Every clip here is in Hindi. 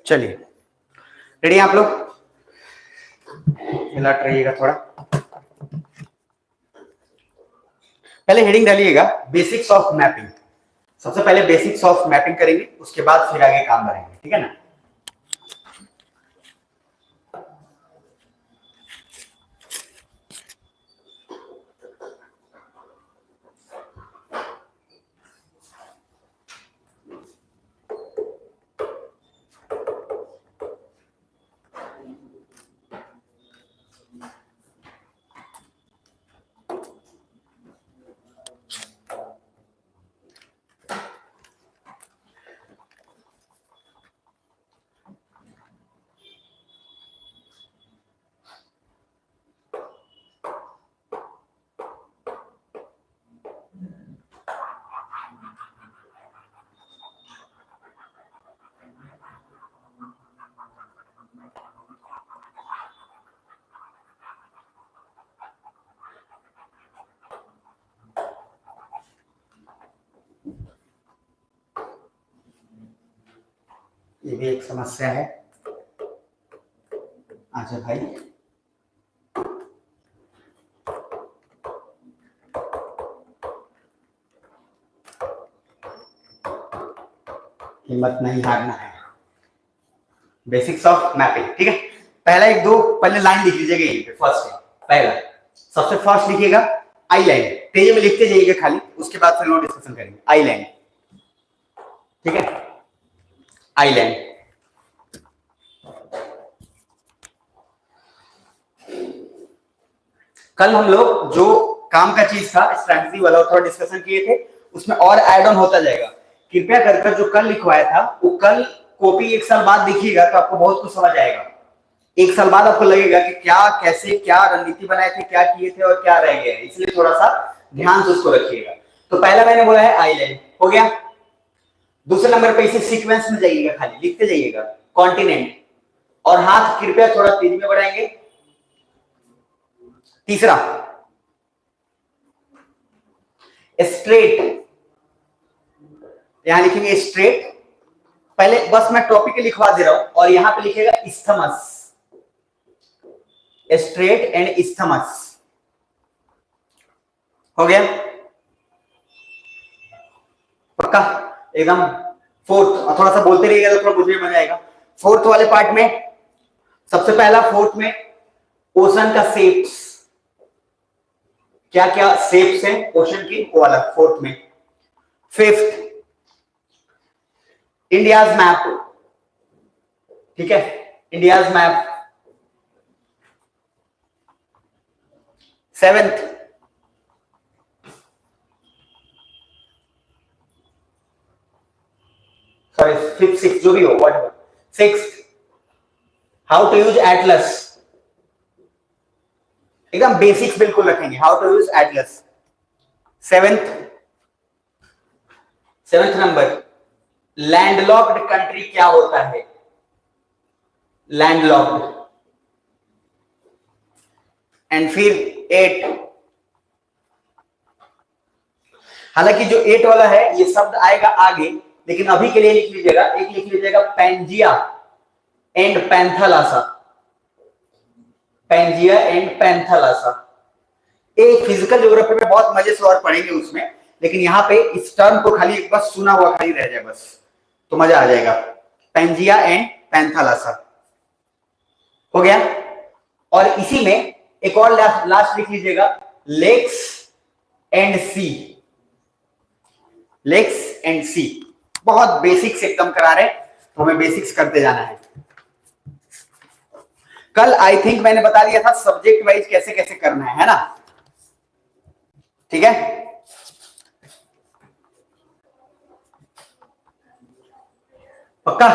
चलिए, रेडी आप लोग? अलर्ट रहिएगा थोड़ा। पहले हेडिंग डालिएगा बेसिक्स ऑफ मैपिंग। सबसे पहले बेसिक्स ऑफ मैपिंग करेंगे, उसके बाद फिर आगे काम बढ़ाएंगे, ठीक है ना? ये भी एक समस्या है। अच्छा भाई, हिम्मत नहीं हारना है। बेसिक्स ऑफ मैपिंग, ठीक है? पहला एक दो पहले लाइन लिख लीजिएगा यहीं पे। फर्स्ट है पहला, सबसे फर्स्ट लिखिएगा आई लाइन। तेज में लिखते जाइएगा खाली, उसके बाद फिर लोग डिस्कशन करेंगे। आई लाइन, ठीक है? आई लाइन। कल हम लोग जो काम का चीज था स्ट्रैटेजी वाला थोड़ा डिस्कशन किए थे, उसमें और ऐड ऑन होता जाएगा। कृपया कर जो कल लिखवाया था वो कल कॉपी 1 साल बाद देखिएगा तो आपको बहुत कुछ समझ आएगा। 1 साल बाद आपको लगेगा कि क्या कैसे क्या रणनीति बनाए थे, क्या किए थे और क्या रह गया, इसलिए थोड़ा सा ध्यान से उसको रखिएगा। तो पहला मैंने बोला है आई लाइन, हो गया। दूसरे नंबर पे इसे सीक्वेंस में जाइएगा, खाली लिखते जाइएगा कॉन्टिनेंट, और हाथ कृपया थोड़ा तेजी में बढ़ाएंगे। तीसरा स्ट्रेट, यहां लिखेंगे स्ट्रेट। पहले बस मैं टॉपिक लिखवा दे रहा हूं, और यहां पे लिखेगा इस्थमस, स्ट्रेट एंड इस्थमस। हो गया पक्का एकदम? फोर्थ, और थोड़ा सा बोलते रहिएगा तो थोड़ा मुझे मजा आएगा। फोर्थ वाले पार्ट में सबसे पहला, फोर्थ में ओशन का शेप्स, क्या क्या शेप्स हैं ओशन की, वो वाला फोर्थ में। फिफ्थ इंडियाज मैप, ठीक है? India's map. Seventh sorry fifth six जो भी हो, whatever. Sixth how to use atlas, एकदम बेसिक्स बिल्कुल रखेंगे, how to use atlas. Seventh number landlocked country क्या होता है, लैंडलॉक्ड। एंड फिर 8, हालांकि जो 8 वाला है ये शब्द आएगा आगे, लेकिन अभी के लिए लिख लीजिएगा, एक लिख लीजिएगा Pangaea and Panthalassa, Pangaea and Panthalassa. एक फिजिकल ज्योग्राफी में बहुत मजे से और पढ़ेंगे उसमें, लेकिन यहाँ पे इस टर्म को खाली एक बार सुना हुआ खाली रह जाए बस, तो मजा आ जाएगा। पैंजिया एंड पैंथालासा हो गया। और इसी में एक और लास्ट लिख लीजिएगा lakes and sea, lakes and sea. बहुत बेसिक्स एकदम करा रहे, तो हमें बेसिक्स करते जाना है। कल आई थिंक मैंने बता दिया था सब्जेक्ट वाइज कैसे कैसे करना है ना? ठीक है? पक्का?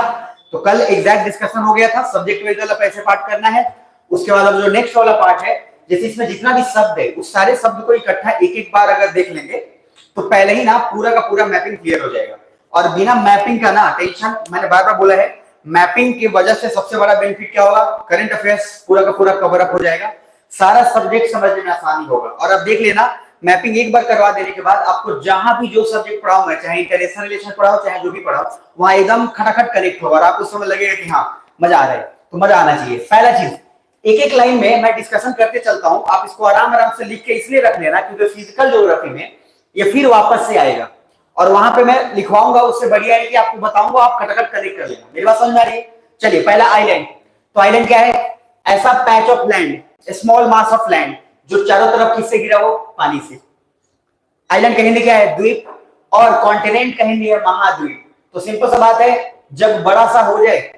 तो कल एग्जैक्ट डिस्कशन हो गया था, सब्जेक्ट वाइज वाला कैसे पार्ट करना है। उसके बाद अब जो नेक्स्ट वाला पार्ट है, जैसे इसमें जितना भी शब्द है उस सारे शब्द को इकट्ठा एक एक बार अगर देख लेंगे तो पहले ही ना पूरा का पूरा मैपिंग क्लियर हो जाएगा। और बिना मैपिंग का ना टेंशन, मैंने बार बार बोला है, मैपिंग की वजह से सबसे बड़ा बेनिफिट क्या होगा, करंट अफेयर्स पूरा का पूरा कवर अप हो जाएगा, सारा सब्जेक्ट समझने में आसानी होगा। और अब देख लेना मैपिंग एक बार करवा देने के बाद आपको जहां भी जो सब्जेक्ट पढ़ाओ मैं, चाहे इंटरनेशनल रिलेशन पढ़ाओ चाहे जो भी पढ़ाओ, वहां एकदम खटाखट कनेक्ट होगा और आपको समझ लगेगा कि हाँ मजा आ रहा है। तो मजा आना चाहिए। पहला चीज, एक एक लाइन में मैं डिस्कशन करते चलता हूं, आप इसको आराम आराम से लिख के इसलिए रख लेना क्योंकि फिजिकल ज्योग्राफी में ये फिर वापस से आएगा और वहां पे मैं लिखवाऊंगा, उससे बढ़िया है कि आपको बताऊंगा, आप खटाखट कनेक्ट कर लेना। मेरी बात समझ में आ रही है? चलिए पहला आइलैंड। तो आइलैंड क्या है? ऐसा patch of land, small mass of land जो चारों तरफ किससे घिरा हो? पानी से। आइलैंड कहेंगे क्या है? द्वीप। और कॉन्टिनेंट कहेंगे महाद्वीप। तो सिंपल सा बात है, जब बड़ा सा हो जाए,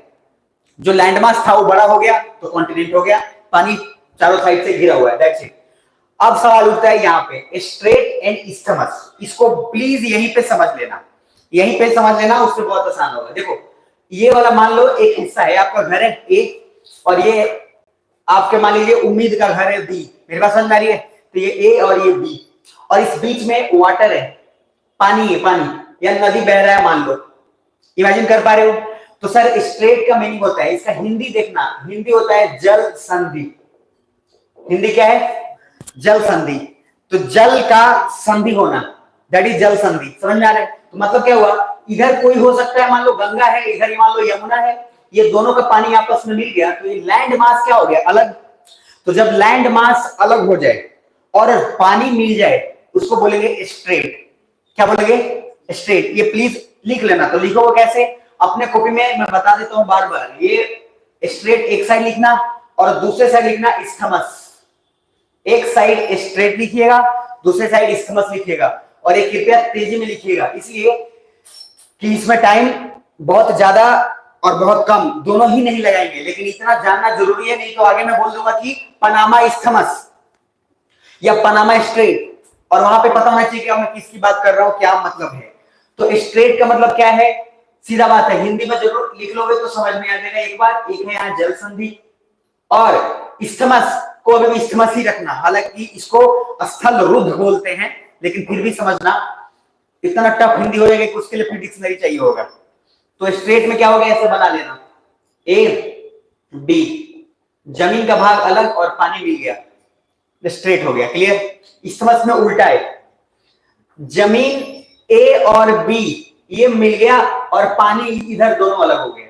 जो लैंडमास था वो बड़ा हो गया तो कॉन्टिनेंट हो गया, पानी चारों साइड से घिरा हुआ है, दैट्स इट। अब सवाल उठता है यहाँ पे स्ट्रेट एंड इस्थमस, इसको प्लीज यहीं पे समझ लेना, यहीं पे समझ लेना, उससे बहुत आसान होगा। देखो ये वाला मान लो एक हिस्सा है, आपका घर है ए और ये आपके मान लीजिए उम्मीद का घर है बी। मेरे पास समझ में आ रही है? तो ये ए और ये बी और इस बीच में वाटर है, पानी है, पानी या नदी बह रहा है मान लो, इमेजिन कर पा रहे हो? तो सर स्ट्रेट का मीनिंग होता है, इसका हिंदी देखना, हिंदी होता है जल संधि। हिंदी क्या है? जल संधि। तो जल का संधि होना, दैट इज जल संधि। समझ में आ रहा है? तो मतलब क्या हुआ, इधर कोई हो सकता है, मान लो गंगा है, इधर मान लो यमुना है, ये दोनों का पानी आपस में मिल गया तो ये लैंड मास क्या हो गया? अलग। तो जब लैंड मास अलग हो जाए और पानी मिल जाए उसको बोलेंगे स्ट्रेट। क्या बोलेंगे? स्ट्रेट। ये प्लीज लिख लेना। तो लिखोगे कैसे? अपने कॉपी में मैं बता देता हूं बार बार, ये स्ट्रेट एक साइड लिखना और दूसरे साइड लिखना इस्थमस। एक साइड स्ट्रेट लिखिएगा, दूसरे साइड इस्थमस लिखिएगा और एक कृपया तेजी में लिखिएगा, इसलिए कि इसमें टाइम बहुत ज्यादा और बहुत कम दोनों ही नहीं लगाएंगे, लेकिन इतना जानना जरूरी है, नहीं तो आगे मैं बोल दूंगा कि पनामा इस्थमस या पनामा स्ट्रेट और वहां पे पता होना चाहिए कि मैं किसकी बात कर रहा हूं, क्या मतलब है। तो स्ट्रेट का मतलब क्या है? सीधा बात है, हिंदी में जरूर लिख लोगे तो समझ में आ जाएगा एक बार। एक है यहाँ जल संधि और इस्थमस को भी इस्थमस ही रखना, हालांकि इसको स्थल रुद्ध बोलते हैं, लेकिन फिर भी समझना, इतना टफ हिंदी हो जाएगा कि उसके लिए फिर डिक्शनरी चाहिए होगा। तो स्ट्रेट में क्या हो गया, ऐसे बना लेना, ए बी, जमीन का भाग अलग और पानी मिल गया, स्ट्रेट हो गया। क्लियर? इस्थमस में उल्टा है, जमीन ए और बी ये मिल गया और पानी इधर दोनों अलग हो गए।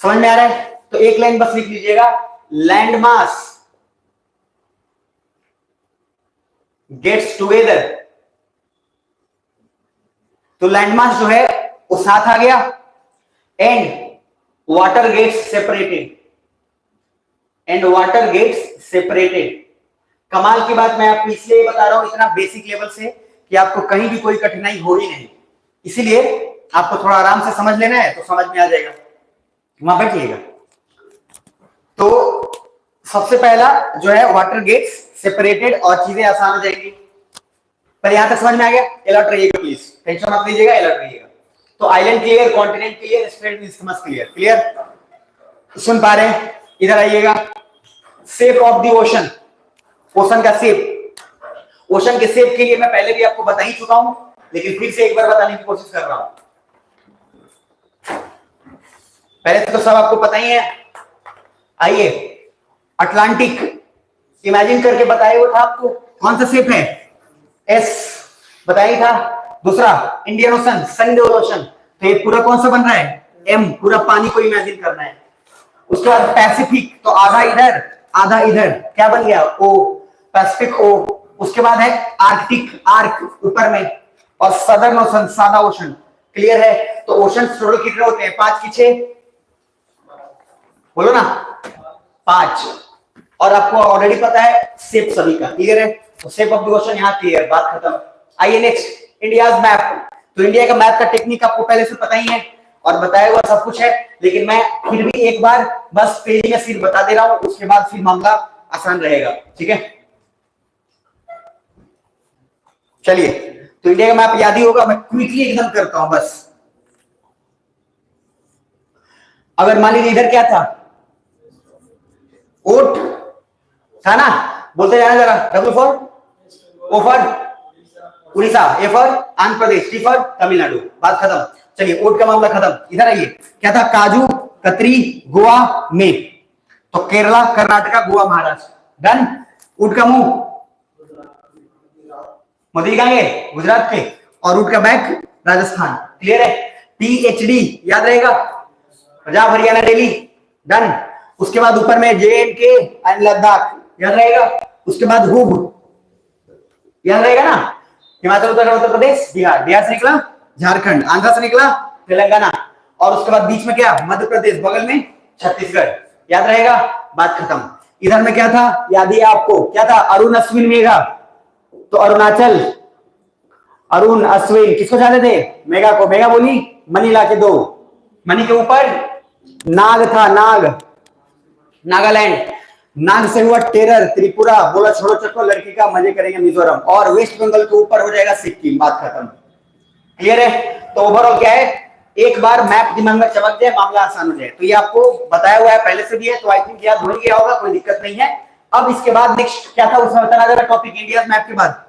समझ में आ रहा है? तो एक लाइन बस लिख लीजिएगा, लैंड मास गेट्स टुगेदर। तो लैंडमास जो है वो साथ आ गया and water gets separated, and water gets separated. कमाल की बात मैं आपको इसलिए बता रहा हूं इतना बेसिक लेवल से कि आपको कहीं भी कोई कठिनाई हो ही नहीं, इसीलिए आपको थोड़ा आराम से समझ लेना है तो समझ में आ जाएगा। वहां बैठिएगा। तो सबसे पहला जो है वाटर गेट्स सेपरेटेड और चीजें आसान हो जाएंगी। पर यहां तक समझ में आ गया? अलर्ट रहिएगा प्लीज, टेंशन मत लीजिएगा, अलर्ट रहिएगा। तो island clear, continent clear, strait isthmus clear. Clear? सुन पा रहे हैं? इधर आइएगा। Shape of the ocean, ocean का शेप। ओशन के शेप के लिए मैं पहले भी आपको बता ही चुका हूं, लेकिन फिर से एक बार बताने की कोशिश कर रहा हूं। पहले तो सब आपको पता ही है। आइए, अटलांटिक इमेजिन करके बताया हुआ था आपको, कौन सा शेप है? एस बताया था। दूसरा इंडियन ओशन, संडे ओशन, तो ये पूरा कौन सा बन रहा है? एम, पूरा पानी को इमेजिन करना है। उसके बाद पैसिफिक, तो आधा इधर आधा इधर, क्या बन गया? ओ, पैसिफिक ओ। उसके बाद है आर्कटिक, आर्क ऊपर में, और सदर्न ओशन, सादा ओशन। क्लियर है? तो ओशन टोटल कितने होते हैं? 5 की 6, बोलो ना, 5। और आपको ऑलरेडी पता है शेप सभी का। क्लियर है? तो शेप ऑफ द ओशन यहां क्लियर, बात खत्म। आइए नेक्स्ट, इंडियाज मैप। तो इंडिया का मैप का टेक्निक आपको पहले से पता ही है और बताया हुआ सब कुछ है, लेकिन मैं फिर भी एक बार बस पेज में सिर्फ बता दे रहा हूं, उसके बाद फिर मामला आसान रहेगा। ठीक है? चलिए, तो इंडिया का मैप याद ही होगा, मैं क्विकली एकदम करता हूं बस। अगर मान लीजिए इधर क्या था? ओट था ना, बोलते जाना जरा। W for O for Orissa, A for Andhra Pradesh, T for Tamil Nadu, बात खत्म। चलिए, ओट का मामला खत्म। इधर आइए, क्या था? काजू कतरी गोवा में, तो केरला कर्नाटका गोवा महाराष्ट्र। डन। ऊट का मुंह मोदी कहाँ गए? गुजरात के। और रूट का बैक राजस्थान। क्लियर है? PhD याद रहेगा, पंजाब हरियाणा दिल्ली, डन। उसके बाद ऊपर में JNK एंड लद्दाख याद रहेगा। उसके बाद हुब याद रहेगा ना, हिमाचल उत्तर प्रदेश बिहार, बिहार से निकला झारखंड, आंध्र से निकला तेलंगाना, और उसके बाद बीच में क्या? मध्य प्रदेश, बगल में छत्तीसगढ़। याद रहेगा? बात खत्म। इधर में क्या था याद ही आपको, क्या था? अरुण अश्विन मेघा, तो अरुणाचल, अरुण अश्विन किसको चाहते थे? मेघा को। मेघा बोली मनी ला के दो, मनी के ऊपर नाग था, नाग, नागालैंड, नाग से हुआ टेरर त्रिपुरा, बोला छोड़ो चक्को लड़की का, मजे करेंगे मिजोरम, और वेस्ट बंगाल के ऊपर हो जाएगा सिक्किम। बात खत्म। क्लियर है? तो ओवरऑल क्या है, एक बार मैप दिमाग में चमक जाए मामला आसान हो जाए। तो ये आपको बताया हुआ है पहले से भी है, तो आई थिंक याद हो गया होगा, कोई दिक्कत नहीं है। अब इसके बाद नेक्स्ट क्या था उसमें बताना जरा टॉपिक, इंडिया मैप के बाद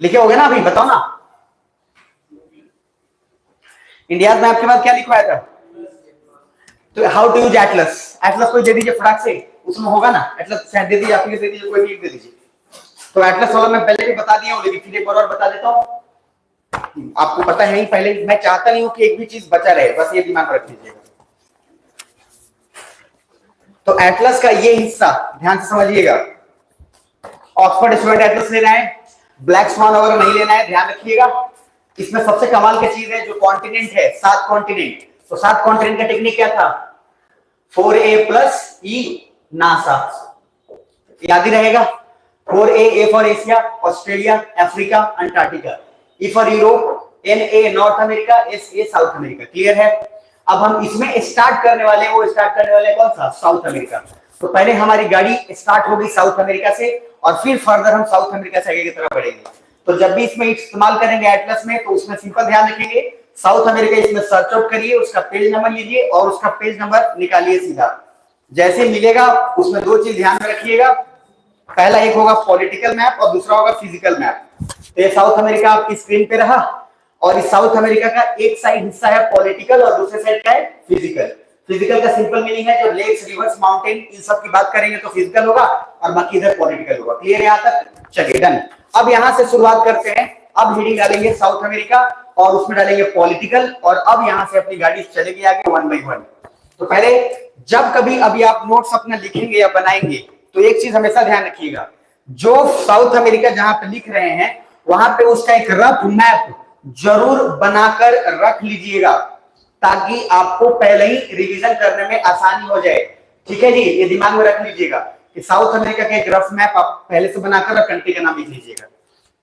लिखे हो गए ना अभी, बताओ ना। इंडिया मैप के बाद क्या लिखवाया था? तो how to use atlas, atlas कोई दे दीजिए फटाक से, उसमें होगा ना एटलस, शायद दे दीजिए, आप दे दीजिए, कोई लिख दे दीजिए। तो एटलस वाला मैं पहले भी बता दिया हूं, लेकिन फिर एक बार और बता देता हूं। आपको पता है ही पहले, मैं चाहता नहीं हूं कि एक भी चीज बचा रहे, बस ये दिमाग रख लीजिएगा। तो एटलस का ये हिस्सा ध्यान से समझिएगा। ऑक्सफोर्ड स्टूडेंट एटलस लेना है, ब्लैक स्वान वगैरह नहीं लेना है, ध्यान रखिएगा। इसमें सबसे कमाल की चीज है जो कॉन्टिनेंट है, 7 कॉन्टिनेंट। तो 7 कॉन्टिनेंट का टेक्निक क्या था? 4A+E नासा, याद ही रहेगा। 4A for Asia, Australia, Africa, Antarctica. E for Europe, NA north America, SA south America. Clear है? अब हम इसमें स्टार्ट करने वाले हैं, वो स्टार्ट करने वाले कौन सा? South America. तो पहले हमारी गाड़ी स्टार्ट होगी साउथ अमेरिका से, और फिर फर्दर हम साउथ अमेरिका से आगे की तरफ बढ़ेंगे। तो जब भी इसमें इस्तेमाल करेंगे एटलस में, तो उसमें सिंपल ध्यान रखेंगे, साउथ अमेरिका इसमें सर्च आउट करिए, उसका पेज नंबर लीजिए और उसका पेज नंबर निकालिए सीधा। जैसे मिलेगा उसमें 2 चीज ध्यान में रखिएगा, पहला एक होगा पॉलिटिकल मैप और दूसरा होगा फिजिकल मैप। तो ये साउथ अमेरिका आपकी स्क्रीन पे रहा, और इस साउथ अमेरिका का एक साइड हिस्सा है पॉलिटिकल और दूसरे साइड का है फिजिकल। फिजिकल का सिंपल मीनिंग है जो लेक्स, रिवर्स, माउंटेन, इन सब की बात करेंगे तो फिजिकल होगा, और बाकी इधर पॉलिटिकल होगा। क्लियर है यहां तक? चलिए डन। अब यहां से शुरुआत करते हैं। अब हेडिंग डालेंगे साउथ अमेरिका और उसमें डालेंगे पॉलिटिकल, और अब यहां से अपनी गाड़ी चलेगी आगे 1 by 1। तो पहले जब कभी अभी आप नोट्स अपना लिखेंगे या बनाएंगे, तो एक चीज हमेशा ध्यान रखिएगा, जो साउथ अमेरिका जहां पे लिख रहे हैं वहां पे उसका एक रफ मैप जरूर बनाकर रख लीजिएगा, ताकि आपको पहले ही रिवीजन करने में आसानी हो जाए। ठीक है जी, ये दिमाग में रख लीजिएगा कि साउथ अमेरिका का एक रफ मैप आप पहले से बनाकर कंट्री का नाम लिख लीजिएगा।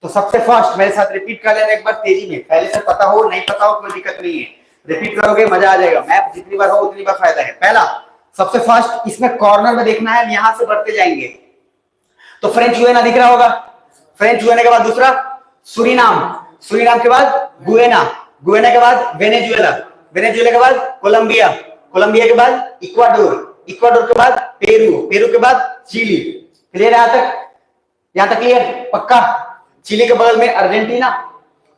तो सबसे फर्स्ट मेरे साथ रिपीट कर लेना एक बार तेजी में, पहले से पता हो नहीं पता हो कोई दिक्कत नहीं है, रिपीट करोगे मजा आ जाएगा। मैप जितनी बार हो उतनी बार फायदा है। पहला सबसे फर्स्ट इसमें कॉर्नर में देखना है, यहां से बढ़ते जाएंगे तो फ्रेंच गुयाना दिख रहा होगा, फ्रेंच गुयाना के बाद दूसरा सुरीनाम, सुरीनाम के बाद गुयाना, गुयाना के बाद वेनेजुएला, वेनेजुएला के बाद कोलंबिया, कोलंबिया के बाद इक्वाडोर, इक्वाडोर के बाद पेरू, पेरू के बाद चिली। क्लियर है यहां तक? यहां तक क्लियर? पक्का? चिली के बगल में अर्जेंटीना,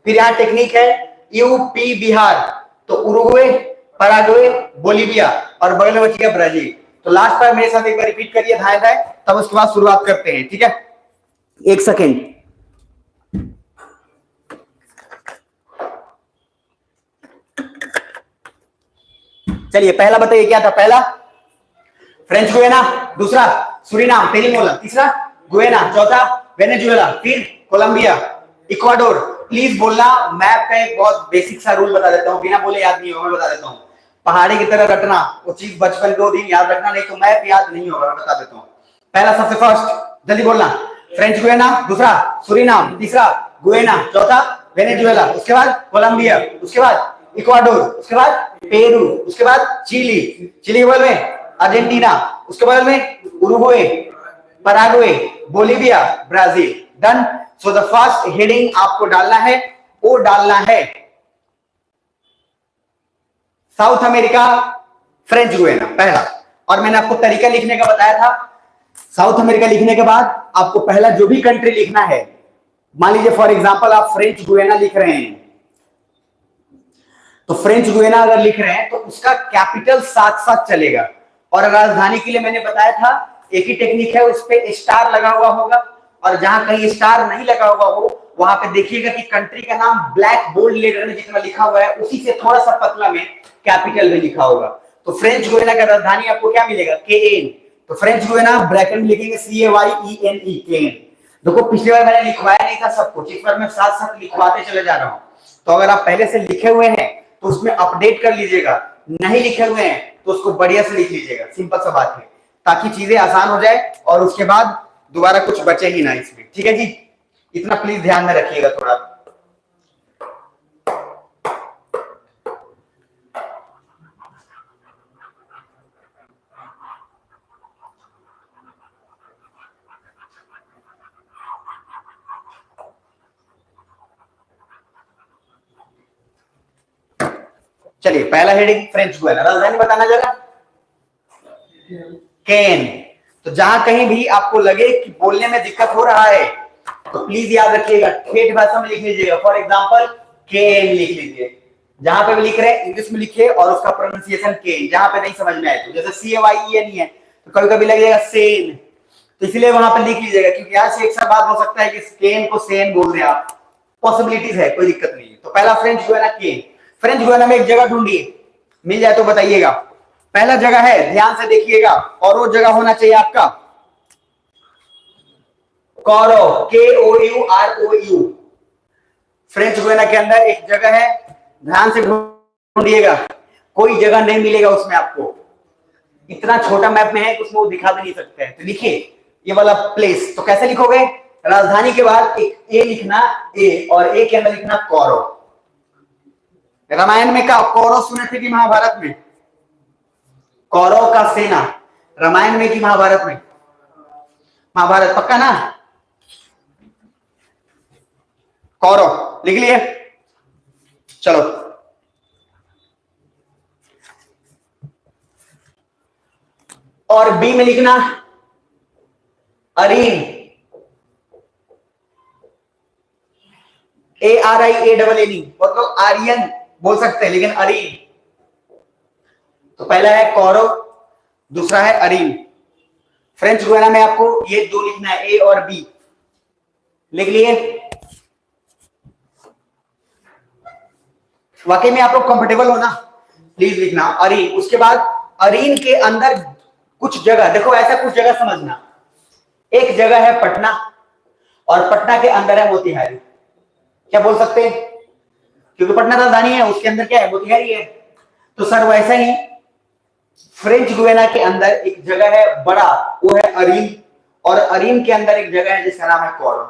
फिर यहां टेक्निक है यूपी बिहार, तो उरुग्वे, पैराग्वे, बोलिविया, और बगल में बच गया ब्राजील। तो लास्ट बार मेरे साथ एक बार रिपीट करिए धाए धाए, तब उसके बाद शुरुआत करते हैं। ठीक है, 1 सेकेंड। चलिए पहला बताइए क्या था? पहला फ्रेंच गुयाना, दूसरा सुरीनाम पेरीमोला, तीसरा गुयाना, चौथा वेनेजुएला, फिर कोलंबिया, इक्वाडोर। प्लीज बोलना, मैप का एक बहुत बेसिक सा रूल बता देता हूं, बिना बोले याद नहीं होगा, मैं बता देता हूं। पहाड़ी की तरह रटना, वो चीज बचपन 2 दिन याद रखना, नहीं तो मैप याद नहीं होगा, मैं बता देता हूं। पहला सबसे फर्स्ट जल्दी बोलना, फ्रेंच गुयाना, दूसरा सुरीनाम, तीसरा गुयाना, चौथा वेनेजुएला, उसके बाद कोलंबिया, उसके बाद इक्वाडोर, उसके बाद पेरू, उसके बाद चिली, चिली के बगल में अर्जेंटीना, उसके बगल में Uruguay, Paraguay, Bolivia, Brazil. Done. So the first heading आपको डालना है, वो डालना है साउथ अमेरिका, फ्रेंच गुयाना, पहला। और मैंने आपको तरीका लिखने का बताया था। साउथ अमेरिका लिखने के बाद आपको पहला जो भी कंट्री लिखना है, मान लीजिए फॉर एग्जांपल आप फ्रेंच गुयाना लिख रहे हैं, तो फ्रेंच गुयाना अगर लिख रहे हैं तो उसका कैपिटल साथ साथ चलेगा। और राजधानी के लिए मैंने बताया था एक ही टेक्निक है, उस पे स्टार लगा हुआ होगा, और जहां कहीं स्टार नहीं लगा हुआ हो वहां पे देखिएगा कि कंट्री का नाम ब्लैक बोल्ड लेटर में जितना लिखा हुआ है उसी से थोड़ा सा पतला में कैपिटल में लिखा होगा। तो फ्रेंच गुयाना का राजधानी आपको क्या मिलेगा? केएन। तो फ्रेंच गुयाना ब्रैकेट में लिखेंगे CAYENE, केएन। देखो पिछली बार मैंने लिखवाया नहीं था सब कुछ, इस बार मैं साथ साथ लिखवाते चले जा रहा हूं। तो अगर आप पहले से लिखे हुए हैं तो उसमें अपडेट कर लीजिएगा, नहीं लिखे हुए हैं तो उसको बढ़िया से लिख लीजिएगा। सिंपल सा बात है, ताकि चीजें आसान हो जाए और उसके बाद दोबारा कुछ बचे ही ना इसमें। ठीक है जी, इतना प्लीज ध्यान में रखिएगा थोड़ा। चलिए पहला हेडिंग फ्रेंच गुयाना, राजधानी बताना जरा। केन। तो जहां कहीं भी आपको लगे कि बोलने में दिक्कत हो रहा है तो प्लीज याद रखिएगा, ठेठ भाषा में लिख लीजिएगा। फॉर एग्जांपल केन लिख लीजिए, जहां पे भी लिख रहे हैं इंग्लिश में लिखिए और उसका प्रोनाउंसिएशन केन। जहां पे नहीं समझ में आए तो जैसे CAYEN है तो कभी कभी लग जाएगा सेन, तो इसलिए वहां पे लिख लीजिएगा, क्योंकि यहाँ से एक सा बात हो सकता है कि केन को सेन बोल रहे आप, पॉसिबिलिटीज है, कोई दिक्कत नहीं है। तो पहला फ्रेंच गुयाना केन। फ्रेंच गुयाना में एक जगह ढूंढिए, मिल जाए तो बताइएगा। पहला जगह है, ध्यान से देखिएगा, और वो जगह होना चाहिए आपका कोरो, KOUROU। फ्रेंच गुयाना के अंदर एक जगह है, ध्यान से ढूंढिएगा, कोई जगह नहीं मिलेगा उसमें आपको, इतना छोटा मैप में है कि उसमें वो दिखा भी नहीं सकते हैं। तो लिखिए ये वाला प्लेस। तो कैसे लिखोगे? राजधानी के बाद एक ए लिखना, ए, और ए के अंदर लिखना कोरो। रामायण में क्या कौरव सुने थे कि महाभारत में? कौरव का सेना, रामायण में कि महाभारत में? महाभारत, पक्का ना? कौरव लिख लिए, चलो। और बी में लिखना अरीन, ARIANE, मतलब आर्यन बोल सकते हैं लेकिन अरीन। तो पहला है कौरव, दूसरा है अरीन। फ्रेंच गुयाना में आपको ये दो लिखना है, ए और बी। लिख लिए? वाकई में आप लोग कंफर्टेबल हो ना? प्लीज लिखना अरीन। उसके बाद अरीन के अंदर कुछ जगह, देखो ऐसा कुछ जगह समझना, एक जगह है पटना और पटना के अंदर है मोतिहारी। क्या बोल सकते हैं? क्योंकि पटना राजधानी है, उसके अंदर क्या है? मोतिहारी है। तो सर वैसा ही फ्रेंच गुयाना के अंदर एक जगह है बड़ा, वो है अरीन, और अरीन के अंदर एक जगह है जिसका नाम है कौरव।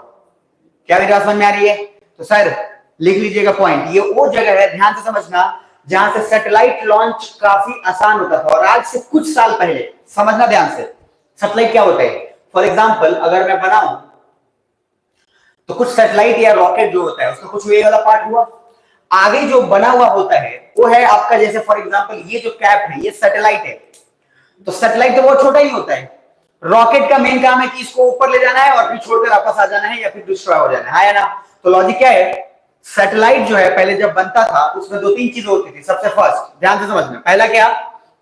क्या मेरी बात समझ में आ रही है? तो सर लिख लीजिएगा पॉइंट, ये वो जगह है, ध्यान से समझना, जहां से सैटेलाइट लॉन्च काफी आसान होता था। और आज से कुछ साल पहले, समझना ध्यान से, सैटेलाइट क्या होता है। फॉर एग्जाम्पल अगर मैं बनाऊं तो कुछ सैटेलाइट या रॉकेट जो होता है उसका कुछ ये वाला पार्ट हुआ, आगे जो बना हुआ होता है वो है आपका, जैसे फॉर एग्जांपल ये जो कैप है ये सैटेलाइट है। तो सैटेलाइट तो बहुत छोटा ही होता है, रॉकेट का मेन काम है कि इसको ऊपर ले जाना है और फिर छोड़कर वापस आ जाना है या फिर डिस्ट्रॉय हो जाना है ना? तो लॉजिक क्या है, सैटेलाइट जो है पहले जब बनता था उसमें दो तीन चीजें होती थी। सबसे फर्स्ट ध्यान से समझना, पहला क्या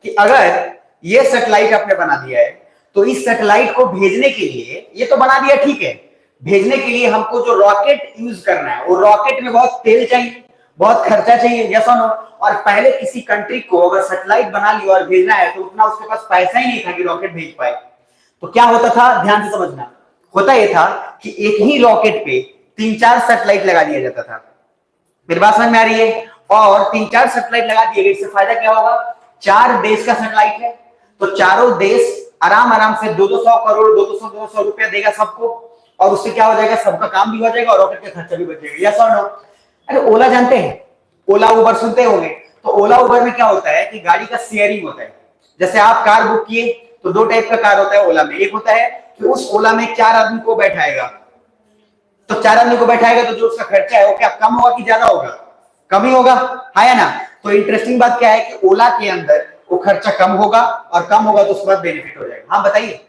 कि अगर ये सैटेलाइट आपने बना दिया है तो इस सैटेलाइट को भेजने के लिए, ये तो बना दिया ठीक है, भेजने के लिए हमको जो रॉकेट यूज करना है वो रॉकेट में बहुत तेल चाहिए, बहुत खर्चा चाहिए, यस और नो। और पहले किसी कंट्री को अगर सैटेलाइट बना लिया और भेजना है तो उतना उसके पास पैसा ही नहीं था कि रॉकेट भेज पाए। तो क्या होता था, ध्यान से समझना, होता यह था कि एक ही रॉकेट पे 3-4 सैटेलाइट लगा दिया जाता था। मेरी बात समझ में आ रही है? और 3-4 सैटेलाइट लगा दिए गए, इससे फायदा क्या होगा, 4 देश का सैटेलाइट है तो चारों देश आराम आराम से 200 करोड़ 200 रुपया देगा सबको, और उससे क्या हो जाएगा, सबका काम भी हो जाएगा और रॉकेट का खर्चा भी बच जाएगा। यस और नो? अरे ओला जानते हैं, ओला उबर सुनते होंगे। तो ओला उबर में क्या होता है कि गाड़ी का शेयरिंग होता है। जैसे आप कार बुक किए तो दो टाइप का कार होता है ओला में, एक होता है कि उस ओला में 4 आदमी को बैठाएगा, तो 4 आदमी को बैठाएगा तो जो उसका खर्चा है वो क्या कम होगा कि ज्यादा होगा? कम ही होगा, है ना? तो इंटरेस्टिंग बात क्या है कि ओला के अंदर वो खर्चा कम होगा, और कम होगा तो उसके बाद बेनिफिट हो जाएगा। हाँ बताइए,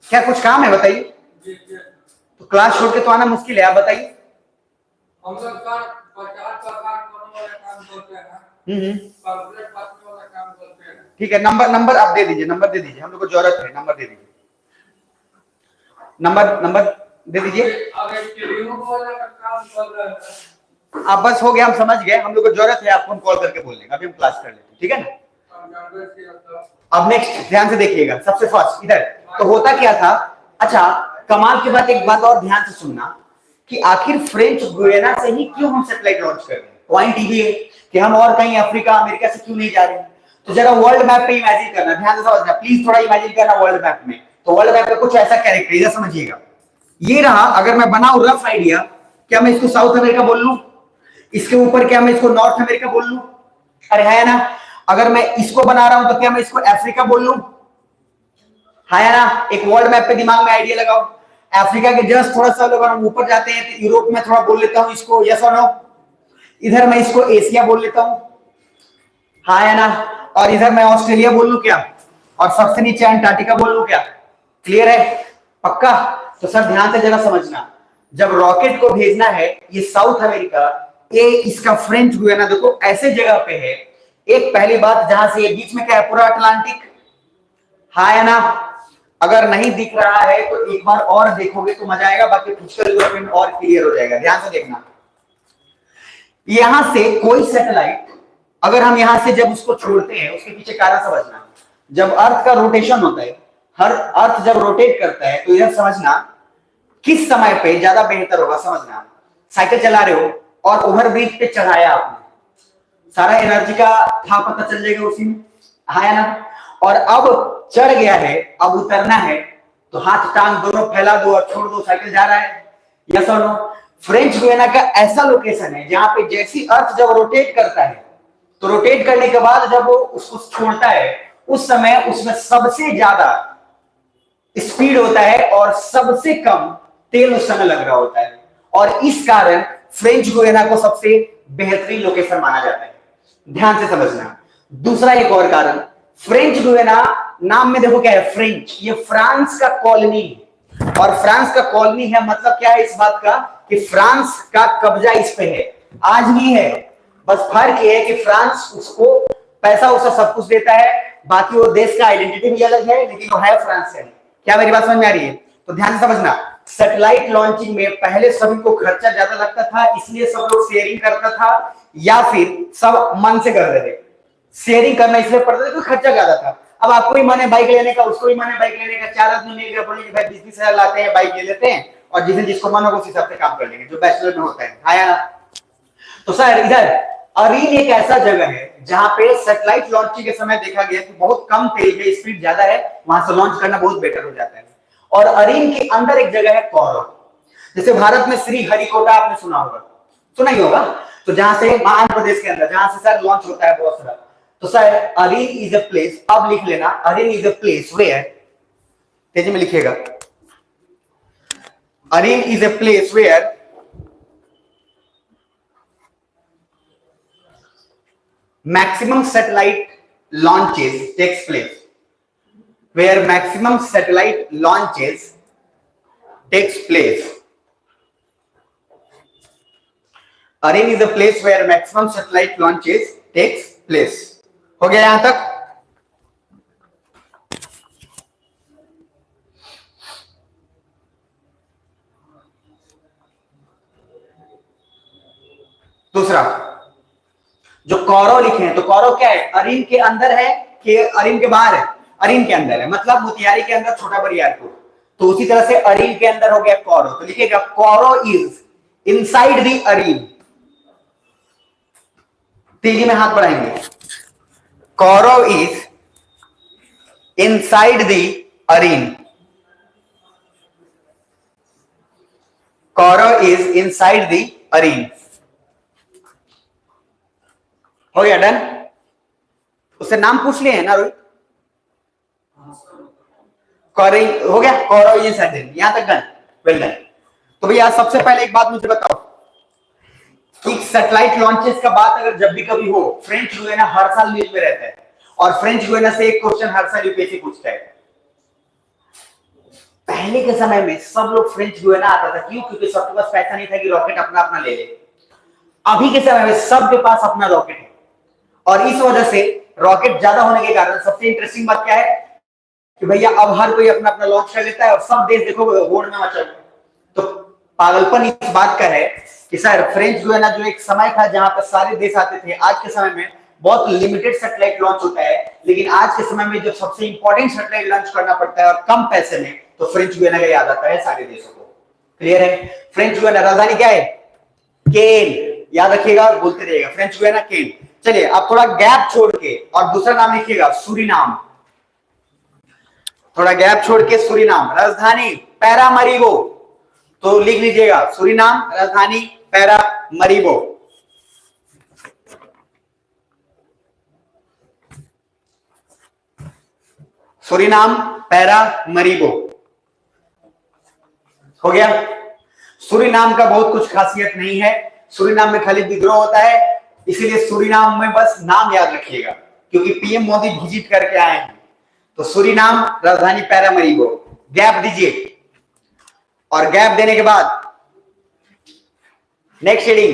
क्या कुछ काम है बताइए? तो क्लास छोड़ के तो आना मुश्किल है, आप बताइए। हम लोग का 50% वाला काम करते हैं ना, वाला काम करते हैं। ठीक है, नंबर आप दे दीजिए, नंबर दे दीजिए, हम लोग को जरूरत है, नंबर दे दीजिए। नंबर नंबर दे दीजिए। आप बस हो गया, हम समझ गए, हम लोग को जरूरत है आपको हम कॉल करके बोल देंगे, अभी हम क्लास कर लेते हैं, ठीक है ना। अब नेक्स्ट ध्यान से देखिएगा, सबसे फर्स्ट इधर तो होता क्या था। अच्छा, कमाल की बात, एक बात और ध्यान से सुनना कि आखिर फ्रेंच गुयाना से ही क्यों हम सैटेलाइट लॉन्च कर रहे हैं। पॉइंट ये है कि हम और कहीं अफ्रीका अमेरिका से क्यों नहीं जा रहे हैं। तो जरा वर्ल्ड मैप पे इमेजिन करना, ध्यान से समझना प्लीज, थोड़ा इमेजिन करना वर्ल्ड मैप में। तो वर्ल्ड मैप में कुछ ऐसा कैरेक्टर, इधर समझिएगा, ये रहा। अगर मैं बनाऊं रफ आइडिया, क्या मैं इसको साउथ अमेरिका बोल लूं, इसके ऊपर क्या मैं इसको नॉर्थ अमेरिका बोल लूं, अरे है ना। अगर मैं इसको बना रहा हूं तो क्या मैं इसको अफ्रीका बोल लूं, है ना। एक वर्ल्ड मैप पे दिमाग में आइडिया लगाओ, अफ्रीका के जस्ट थोड़ा सा अगर हम ऊपर जाते हैं तो यूरोप में थोड़ा बोल लेता हूं इसको, यस और नो। इधर मैं इसको एशिया बोल लेता हूं, हाँ है ना। और इधर मैं ऑस्ट्रेलिया बोल लूं क्या, और सबसे नीचे अंटार्कटिका बोल लूं क्या। क्लियर है, पक्का। तो सर ध्यान से जरा समझना, जब रॉकेट को भेजना है ये साउथ अमेरिका, ये इसका फ्रेंच गुयाना देखो ऐसे जगह पे है। एक पहली बात, जहां से ये बीच में क्या है, पूरा अटलांटिक, हाँ है ना। अगर नहीं दिख रहा है तो एक बार और देखोगे तो मजा आएगा, बाकी फिजिकल डेवलपमेंट और क्लियर हो जाएगा। ध्यान से देखना, यहां से कोई सैटेलाइट अगर हम यहां से जब उसको छोड़ते हैं, उसके पीछे कारण समझना। जब अर्थ का रोटेशन होता है, हर अर्थ जब रोटेट करता है, तो यह समझना किस समय पे ज्यादा बेहतर होगा। समझना, साइकिल चला रहे हो और ओवरब्रिज पे चढ़ाया आपने, सारा एनर्जी का था पता चल जाएगा उसी में, है ना। और अब चढ़ गया है, अब उतरना है, तो हाथ टांग दोनों फैला दो और छोड़ दो, साइकिल जा रहा है, यस और नो। फ्रेंच गुयाना का ऐसा लोकेशन है जहां पे जैसी अर्थ जब रोटेट करता है, तो रोटेट करने के बाद जब वो उसको छोड़ता है, उस समय उसमें सबसे ज्यादा स्पीड होता है और सबसे कम तेल उस समय लग रहा होता है। और इस कारण फ्रेंच गुयाना को सबसे बेहतरीन लोकेशन माना जाता है। ध्यान से समझना। दूसरा एक और कारण, फ्रेंच गुयाना नाम में देखो क्या है, फ्रेंच, ये फ्रांस का कॉलोनी है। और फ्रांस का कॉलोनी है मतलब क्या है इस बात का कि फ्रांस का कब्जा इस पे है, आज भी है। बस फर्क ये है कि फ्रांस उसको पैसा उसा सब कुछ देता है, बाकी वो देश का आइडेंटिटी भी अलग है, लेकिन वो है फ्रांस से। क्या मेरी बात समझ में आ रही है। तो ध्यान से समझना, सैटेलाइट लॉन्चिंग में पहले सभी को खर्चा ज्यादा लगता था, इसलिए सब लोग शेयरिंग करता था, या फिर सब मन से कर रहे थे। शेयरिंग करना इसलिए पड़ता था क्योंकि खर्चा ज्यादा था। अब आपको भी मन है बाइक लेने का, उसको भी मन है बाइक लेने का, 4 आदमी मिलकर बोलेंगे भाई 20-20 हजार लाते हैं, बाइक ले लेते हैं, और जिसे जिसको मन होगा उस हिसाब से काम कर लेंगे, जो बैचलर में होता है, आया। तो सर इधर अरीन एक ऐसा जगह है जहां पे सैटेलाइट लॉन्चिंग के समय देखा गया कि बहुत कम तेल है, स्पीड ज्यादा है, वहां से लॉन्च करना बहुत बेटर हो जाता है। और अरीन के अंदर एक जगह है कौरव, जैसे भारत में श्री हरिकोटा आपने सुना होगा, सुना ही होगा। तो जहां से आंध्र प्रदेश के अंदर जहां से सर लॉन्च होता है बहुत सारा। तो sir Ariane is a place, अब लिख लेना, Ariane is a place where, तेजी में लिखिएगा, Ariane is a place where maximum satellite launches takes place, where maximum satellite launches takes place. Array is a place where maximum satellite launches takes place. हो गया यहां तक। दूसरा जो कौरव लिखे हैं, तो कौरव क्या है, अरीन के अंदर है कि अरीन के बाहर है, अरीन के अंदर है, मतलब मोतिहारी के अंदर छोटा बरियारपुर। तो उसी तरह से अरीन के अंदर हो गया कौरव, तो लिखिएगा Kourou is inside the Ariane. तेजी में हाथ बढ़ाएंगे, Kourou is inside the Ariane, Kourou is inside the Ariane. हो गया डन। उससे नाम पूछ लिए हैं ना रोहित, कौरव हो गया, कौरव इज इनसाइड, यहां तक डन, वेल डन। तो भैया सबसे पहले एक बात मुझे बताओ कि सैटेलाइट लॉन्चेस का बात अगर जब भी कभी हो, फ्रेंच गुयाना हर साल न्यूज में रहता है, और फ्रेंच गुयाना से एक क्वेश्चन हर साल यूपीएससी पूछता है। पहले के समय में सब लोग फ्रेंच गुयाना आता था, क्यों, क्योंकि सबके पास पैसा नहीं था कि रॉकेट अपना अपना ले ले। अभी के समय में सबके पास अपना रॉकेट है, और इस वजह से रॉकेट ज्यादा होने के कारण सबसे इंटरेस्टिंग बात क्या है कि भैया अब हर कोई अपना अपना लॉन्च कर लेता है और सब देश देखो होड़ में मचा हुआ है। तो पागलपन इस बात का है कि सर फ्रेंच गुयाना जो एक समय था जहां पर सारे देश आते थे, आज के समय में बहुत लिमिटेड सैटेलाइट लॉन्च होता है, लेकिन आज के समय में जब सबसे इंपॉर्टेंट सैटेलाइट लॉन्च करना पड़ता है और कम पैसे में, तो फ्रेंच गुयाना का याद आता है सारे देशों को। क्लियर है? फ्रेंच गुयाना राजधानी क्या है? केन। याद रखिएगा, बोलते रहिएगा फ्रेंच गुयाना केन। चलिए आप थोड़ा गैप छोड़ के और दूसरा नाम लिखिएगा सूरीनाम। थोड़ा गैप छोड़ के सूरीनाम। राजधानी पैरामरीबो, तो लिख लीजिएगा सूरीनाम राजधानी पैरामरीबो। सूरीनाम पैरामरीबो हो गया। सूरीनाम का बहुत कुछ खासियत नहीं है, सूरीनाम में खाली विद्रोह होता है, इसीलिए सूरीनाम में बस नाम याद रखिएगा क्योंकि पीएम मोदी विजिट करके आए हैं। तो सूरीनाम राजधानी पैरामरीबो। गैप दीजिए और गैप देने के बाद नेक्स्ट हेडिंग।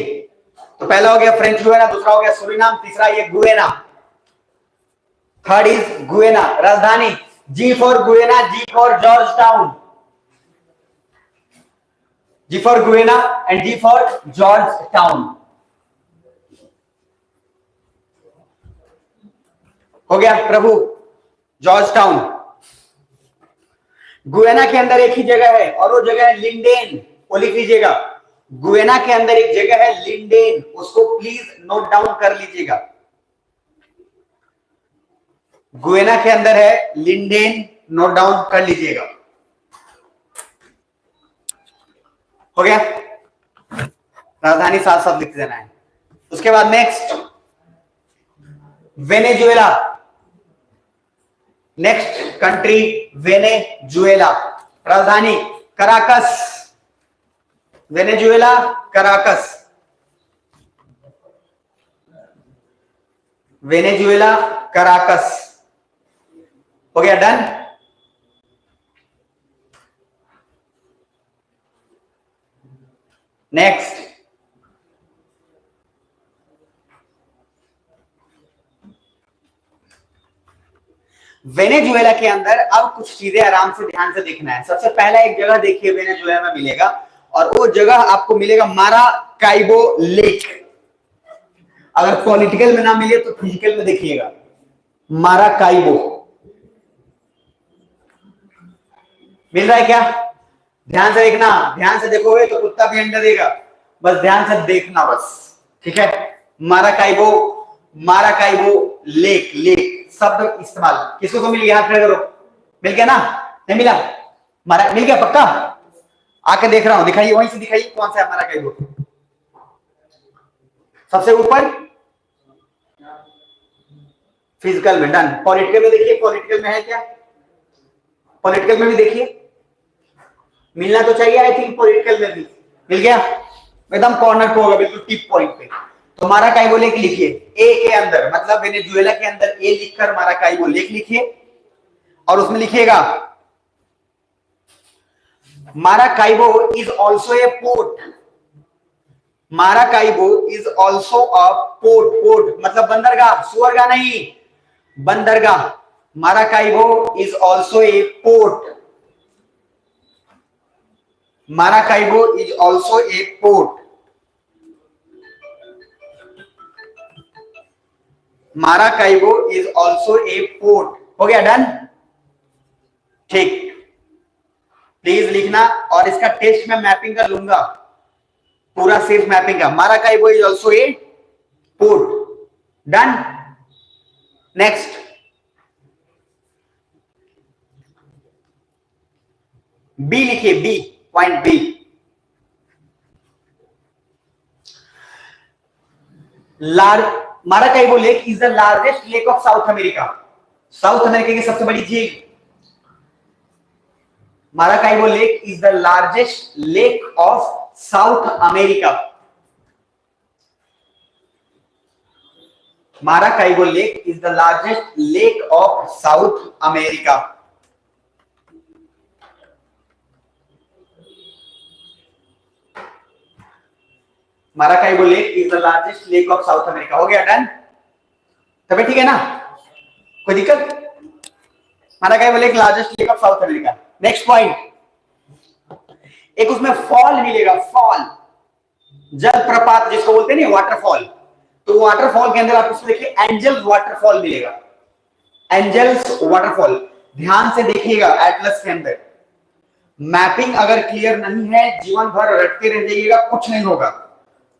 तो पहला हो गया फ्रेंच गुयाना, दूसरा हो गया सूरीनाम, तीसरा ये गुयाना। Third is Guyana. राजधानी G for Guyana, G for Georgetown, G for Guyana and G for Georgetown. हो गया प्रभु, जॉर्ज टाउन। गुयाना के अंदर एक ही जगह है और वो जगह है लिंडेन, वो लिख लीजिएगा। गुयाना के अंदर एक जगह है लिंडेन, उसको प्लीज नोट डाउन कर लीजिएगा। गुयाना के अंदर है लिंडेन, नोट डाउन कर लीजिएगा। हो गया, राजधानी साथ साथ लिख देना है। उसके बाद next Venezuela. Next country Venezuela. राजधानी Caracas, Venezuela Caracas, Venezuela Caracas. हो गया, डन। नेक्स्ट वेनेजुएला के अंदर अब कुछ चीजें आराम से ध्यान से देखना है। सबसे पहला एक जगह देखिए वेनेजुएला में मिलेगा और वो जगह आपको मिलेगा माराकाइबो लेक। अगर पॉलिटिकल में ना मिले तो फिजिकल में देखिएगा, माराकाइबो मिल रहा है क्या? ध्यान से देखना, ध्यान से देखोगे तो कुत्ता भी अंडा देगा, बस ध्यान से देखना बस, ठीक है? माराकाइबो, माराकाइबो लेक, लेक शब्द इस्तेमाल। किसको मिल गया? हाथ खड़े करो। मिल गया ना? नहीं मिला? मारा मिल गया पक्का? आके देख रहा हूं, दिखाइए, वहीं से दिखाइए कौन सा है माराकाइबो। सबसे ऊपर फिजिकल में, डन। पॉलिटिकल में देखिए, पॉलिटिकल में है क्या? पॉलिटिकल में भी देखिए, मिलना तो चाहिए। आई थिंक पॉलिटिकल में भी मिल गया, एकदम कॉर्नर को होगा, बिल्कुल टिप पॉइंट पे। तो माराकाइबो लेक लिखिए, ए के अंदर, मतलब वेनेजुएला के अंदर ए लिखकर माराकाइबो लेक लिखिए और उसमें लिखिएगा Maracaibo is also a port. Maracaibo is also a port, port मतलब बंदरगाह, सुअरगाह नहीं, बंदरगाह। Maracaibo is also a port, Maracaibo is also a port, Maracaibo is also a port. हो गया, डन। ठीक, प्लीज लिखना और इसका टेस्ट में मैपिंग कर लूंगा, पूरा सिर्फ मैपिंग का। Maracaibo is also a port, done. Next B लिखिए, B point B. Maracaibo lake is the largest lake of South America. South America की सबसे बड़ी झील। Maracaibo lake is the largest lake of South America. Maracaibo lake is the largest lake of South America. Maracaibo lake is the largest lake of South America. हो गया, डन। तभी ठीक है ना? कोई दिक्कत? माराकाई बोले largest lake of South America. Next point, एक उसमें फॉल मिलेगा, फॉल, जलप्रपात जिसको बोलते हैं ना, वाटरफॉल। तो वाटरफॉल के अंदर आप उसको देखिए एंजल्स वाटरफॉल मिलेगा, एंजल्स वाटरफॉल। ध्यान से देखिएगा एटलस के अंदर। मैपिंग अगर क्लियर नहीं है, जीवन भर रटते रह जाइएगा, कुछ नहीं होगा।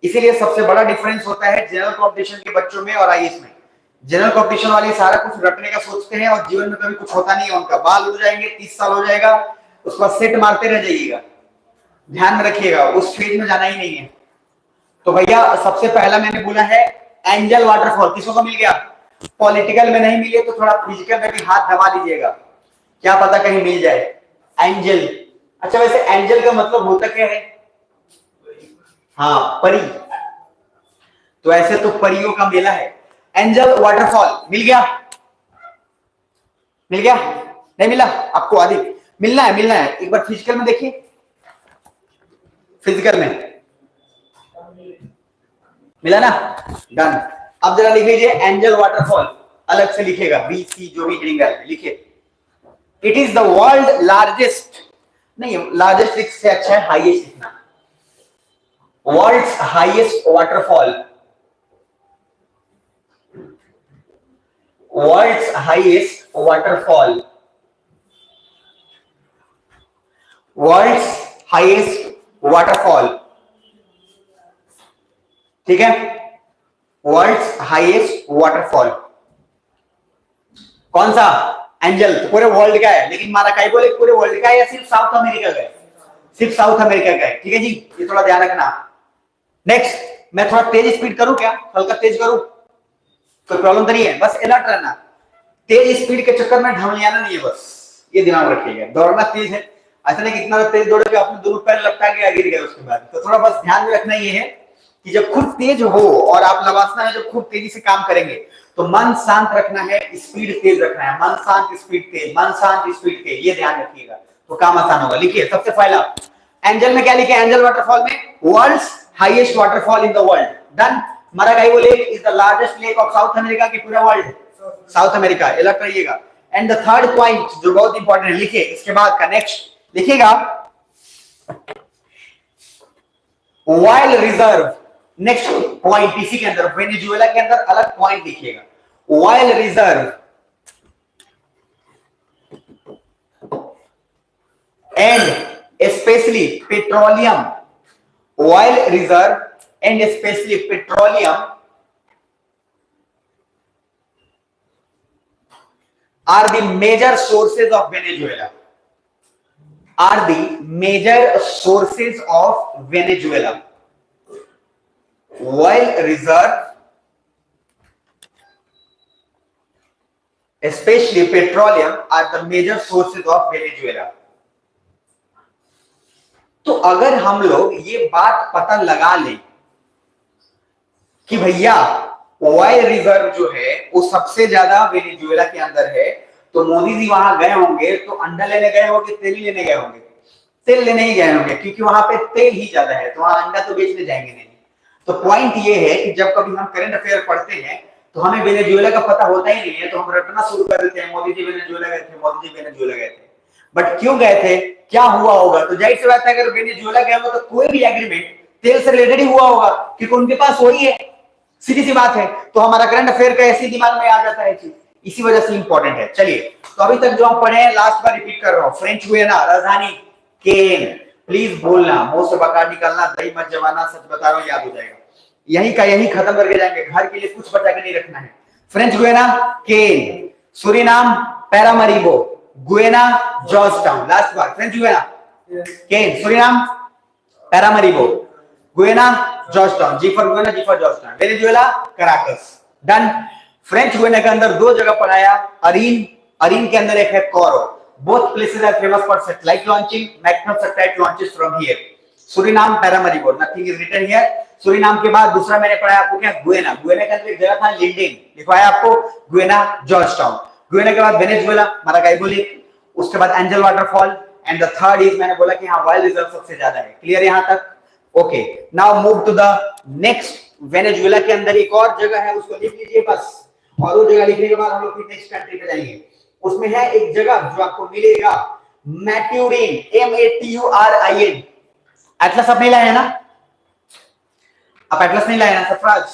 इसीलिए सबसे बड़ा डिफरेंस होता है जनरल कॉम्पिटिशन के बच्चों में और आईएएस में। जनरल कॉम्पिटिशन वाले सारा कुछ रटने का सोचते हैं और जीवन में कभी कुछ होता नहीं है उनका। बाल उड़ जाएंगे, 30 साल हो जाएगा, उसका सेट मारते रह जाइएगा। ध्यान में रखिएगा, उस फेज में जाना ही नहीं है। तो भैया सबसे पहला मैंने बोला है एंजल वाटरफॉल। किसको को मिल गया? पॉलिटिकल में नहीं मिले तो थोड़ा फिजिकल में भी हाथ दबा लीजिएगा, क्या पता कहीं मिल जाए। एंजल, अच्छा वैसे एंजल का मतलब होता क्या है? हाँ, परी। तो ऐसे तो परियों का मेला है। एंजल वाटरफॉल मिल गया? मिल गया? नहीं मिला आपको? आदि मिलना है, मिलना है। एक बार फिजिकल में देखिए, फिजिकल में मिला ना? डन। अब जरा लिख लीजिए एंजल वाटरफॉल, अलग से लिखेगा, BC जो भी हेडिंग है लिखिए। It is the world largest, नहीं लार्जेस्ट से अच्छा है हाईएस्ट लिखना। World's highest waterfall, world's highest waterfall, world's highest waterfall, ठीक है? वर्ल्ड्स हाईएस्ट वाटरफॉल कौन सा? एंजल। तो पूरे वर्ल्ड का है, लेकिन माराकाई बोले पूरे वर्ल्ड का है या सिर्फ साउथ अमेरिका का है? सिर्फ साउथ अमेरिका का है, ठीक है जी, ये थोड़ा ध्यान रखना। नेक्स्ट, मैं थोड़ा तेज स्पीड करूं क्या? हल्का तेज करूं? कोई प्रॉब्लम तो नहीं है, बस अलर्ट रहना। तेज स्पीड के चक्कर में ढमलियाना नहीं है, बस ये ध्यान रखिएगा। दौड़ना तेज है, ऐसा नहीं कि इतना तेज दौड़े कि आपने दोनों पैर लपटा के गिर गए उसके बाद। तो थोड़ा बस ध्यान में रखना ये है कि जब खुद तेज हो और आप लवासना में जब खूब तेजी से काम करेंगे तो मन शांत रखना है, स्पीड तेज रखना है। मन शांत स्पीड तेज, मन शांत स्पीड तेज, ये ध्यान रखिएगा तो काम आसान होगा। लिखिए सबसे पहला एंजल में क्या लिखे? एंजल वाटरफॉल में world's highest waterfall in the world. Done. Maracaibo lake is the largest lake of South America की पूरा वर्ल्ड, साउथ अमेरिका, अलर्ट रहिएगा। एंड द थर्ड पॉइंट जो बहुत इंपॉर्टेंट है, लिखिए इसके बाद का नेक्स्ट लिखिएगा ऑयल रिजर्व। नेक्स्ट पॉइंट इसी के अंदर, वेनेजुएला के अंदर अलग पॉइंट लिखिएगा, oil reserve and specially petroleum, oil reserve and specially petroleum are the major sources of Venezuela, are the major sources of Venezuela. Oil reserve, especially petroleum, are the major sources of Venezuela. तो अगर हम लोग ये बात पता लगा लें कि भैया ऑयल रिजर्व जो है वो सबसे ज्यादा वेनेजुएला के अंदर है, तो मोदी जी वहां गए होंगे तो अंडा लेने गए होंगे, तेल ही लेने गए होंगे? तेल लेने ही गए होंगे, क्योंकि वहां पे तेल ही ज्यादा है, तो वहां अंडा तो बेचने जाएंगे नहीं। तो पॉइंट ये है कि जब कभी हम करंट अफेयर पढ़ते हैं तो हमें वेनेजुएला का पता होता ही नहीं है, तो हम रटना शुरू कर देते हैं मोदी जी वेनेजुएला गए थे, मोदी जी वेनेजुएला गए थे। बट क्यों गए थे, क्या हुआ होगा? तो जाहिर सी बात है अगर वेनेजुएला गए हो तो कोई भी एग्रीमेंट तेल से रिलेटेड ही हुआ होगा, क्योंकि उनके पास वही है, सीधी सी बात है। तो हमारा करंट अफेयर का ऐसे दिमाग में आ जाता है चीज, इसी वजह से इंपॉर्टेंट है। चलिए, तो अभी तक जो हम पढ़े हैं लास्ट बार रिपीट कर रहा हूं। फ्रेंच गुयाना, राजधानी केन, प्लीज बोलना, मुंह से बका निकलना, दही मत जमाना, सच बता रहा हूं याद हो जाएगा। यही का यही खत्म करके जाएंगे, घर के लिए कुछ बचा के नहीं रखना है। French Guiana Cayenne, Suriname Paramaribo, Guyana Georgetown. Last बार French Guiana Cayenne, Suriname Paramaribo, Guyana Georgetown, G for Guyana, G for Georgetown. Venezuela Caracas. Done. French Guiana के अंदर दो जगह पढ़ाया, अरीन, अरीन के अंदर एक है Kourou. Both places are famous for satellite launching, maximum satellite launches from here. Suriname Paramaribo, nothing is written here. Suriname के बाद दूसरा मैंने पढ़ाया आपको क्या? गुयाना। गुयाना के अंदर एक जगह था लिंडेन, लिखवाया आपको गुयाना जॉर्जटाउन। गुयाना के बाद वेनेजुएला, माराकाइबो लेक, उसके बाद angel waterfall, and the third is, मैंने बोला कि यहाँ ऑयल रिजर्व सबसे ज्यादा है। क्लियर यहां तक? Okay, now move to the next. Venezuela के अंदर एक और जगह है, उसको लिख लीजिए बस, और वो जगह लिखने के बाद हम लोग नेक्स्ट कंट्री पे जाएंगे। उसमें है एक जगह जो आपको मिलेगा मैट्यूरिन, MATURIN। एटलस आप नहीं लाए है ना, आप एटलस नहीं लाए ना सरफराज?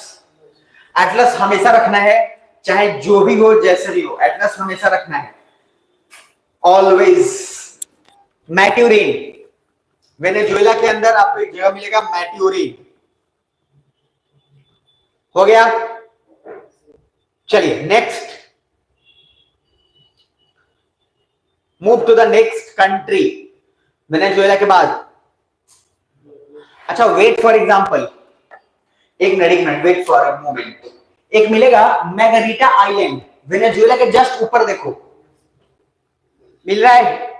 एटलस हमेशा रखना है, चाहे जो भी हो जैसे भी हो, एटलस हमेशा रखना है, ऑलवेज। मैट्यूरिन, वेनेजुएला के अंदर आपको एक जगह मिलेगा मैट्यूरिन। हो गया? चलिए next, move to the next country Venezuela के बाद। अच्छा वेट फॉर एग्जांपल, एक मिनट वेट फॉर अ मोमेंट। एक मिलेगा मैगरीटा आइलैंड, वेनेजुएला के जस्ट ऊपर देखो, मिल रहा है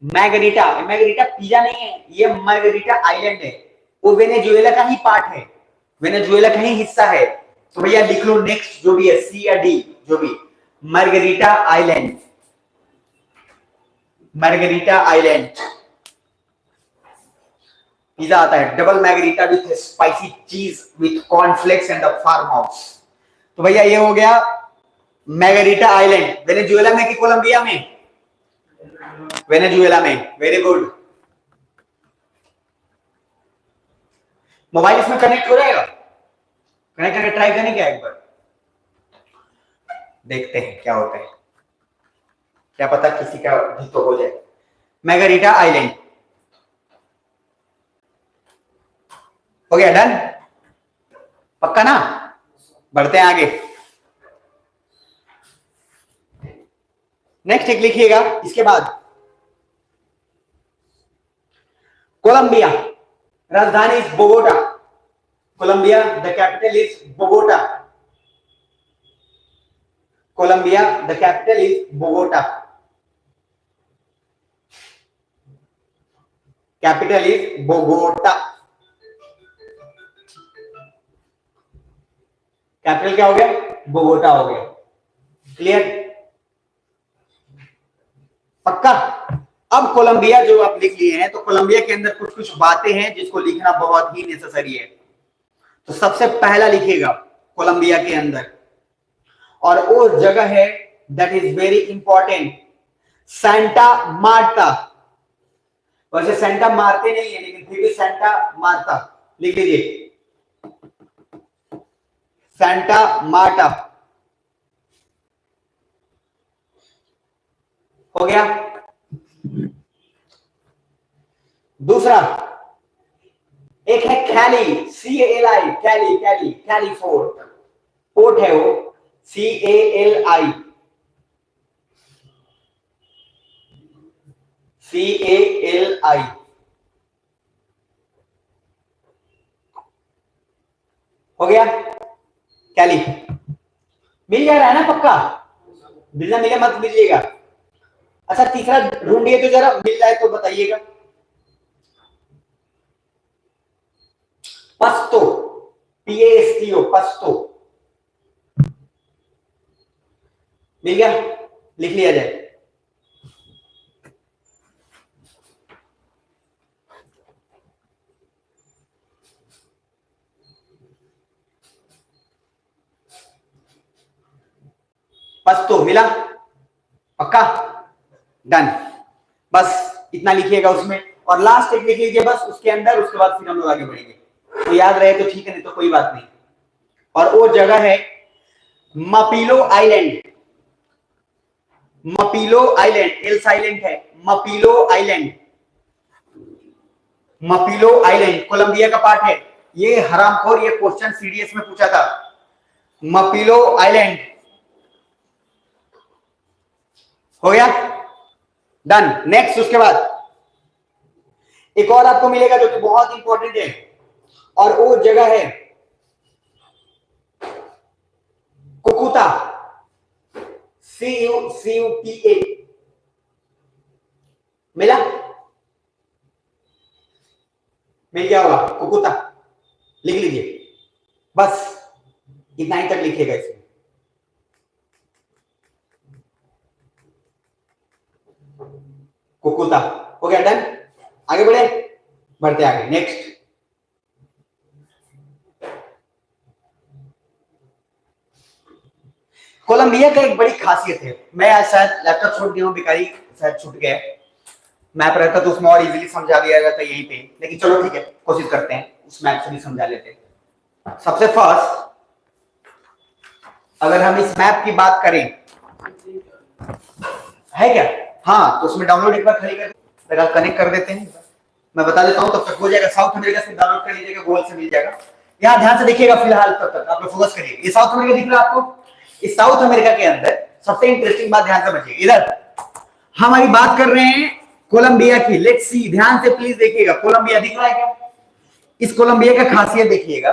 मैगरीटा। मैगरीटा पिज़्ज़ा नहीं है, ये मैगरीटा आइलैंड है, वो वेनेजुएला का ही पार्ट है, वेनेजुएला का ही हिस्सा है। तो भैया लिख लो नेक्स्ट जो भी है, सी या डी जो भी, Margarita island, Margarita island. Pizza आता है double Margherita with spicy cheese with cornflakes and the farm house. तो भैया ये हो गया मैगरीटा आइलैंड, वेनेजुएला में कि कोलंबिया में? वेनेजुएला में। Very good. मोबाइल इसमें कनेक्ट हो जाएगा? कनेक्ट करके ट्राई करने क्या एक बार, देखते हैं क्या होता है, क्या पता किसी का भी तो हो जाए। मैगरीटा आइलैंड हो गया, डन, पक्का ना? बढ़ते हैं आगे। नेक्स्ट एक लिखिएगा इसके बाद, कोलंबिया, राजधानी is Bogota. Colombia the capital is Bogota. Colombia the capital is Bogota. Capital is Bogota. Capital क्या हो गया? बोगोटा हो गया। क्लियर? पक्का? अब कोलंबिया जो आप लिख लिए हैं, तो कोलंबिया के अंदर कुछ कुछ बातें हैं जिसको लिखना बहुत ही नेसेसरी है। तो सबसे पहला लिखिएगा कोलंबिया के अंदर, और वो जगह है that is very important, Santa Marta. वैसे सेंटा मारते नहीं है, लेकिन फिर भी सेंटा मार्टा लिख लीजिए, सेंटा मार्टा। हो गया? दूसरा एक है कैली, CALI, कैली, कैली, कैली फोर्ट, पोर्ट है वो, CALI, CALI। हो गया? कैली मिल जा रहा है ना पक्का? मिलना मिले मत मिलिएगा। अच्छा तीसरा ढूंढिए तो जरा, मिल जाए तो बताइएगा। पस्तो, PASTO, पस्तो मिल गया? लिख लिया जाए। पस्तो मिला? पक्का? डन। बस इतना लिखिएगा उसमें, और लास्ट एक लिख लीजिए बस उसके अंदर, उसके बाद फिर हम लोग आगे बढ़ेंगे। तो याद रहे तो ठीक है, नहीं तो कोई बात नहीं। और वो जगह है मपीलो आइलैंड। मपीलो आइलैंड, एल साइलेंट है, मपीलो आइलैंड। मपीलो आइलैंड कोलंबिया का पार्ट है। ये हरामखोर, ये क्वेश्चन सीडीएस में पूछा था। मपीलो आइलैंड हो गया? डन। नेक्स्ट उसके बाद एक और आपको मिलेगा जो कि बहुत इंपॉर्टेंट है, और वो जगह है कुकुता, CUTA। मिला? मिल गया होगा कुकुता, लिख लीजिए बस, इतना ही तक लिखिएगा इसमें। कुकुता हो गया, डन। आगे बढ़े, बढ़ते आगे। नेक्स्ट कोलंबिया का एक बड़ी खासियत है, मैं आज शायद लैपटॉप छूट गया हूँ, भिखारी शायद छूट गया, मैप रहता तो उसमें और इजीली समझा दिया जाता यहीं पे, लेकिन चलो ठीक है, कोशिश करते हैं उस मैप से भी समझा लेते हैं। सबसे फर्स्ट अगर हम इस मैप की बात करें, है क्या? हाँ, तो उसमें डाउनलोड एक बार खाली कर कनेक्ट कर देते हैं, मैं बता देता हूं तब तक हो जाएगा। साउथ अमेरिका से डाउनलोड कर लीजिएगा, गूगल से मिल जाएगा। यहाँ ध्यान से देखिएगा, फिलहाल तब तक आप लोग फोकस करिए। ये साउथ अमेरिका दिख रहा है आपको? इस साउथ अमेरिका के अंदर सबसे इंटरेस्टिंग बात ध्यान से समझिए, इधर हमारी बात कर रहे हैं कोलंबिया की। लेट्स सी, ध्यान से प्लीज देखिएगा, कोलंबिया दिख रहा है क्या? इस कोलंबिया का खासियत देखिएगा,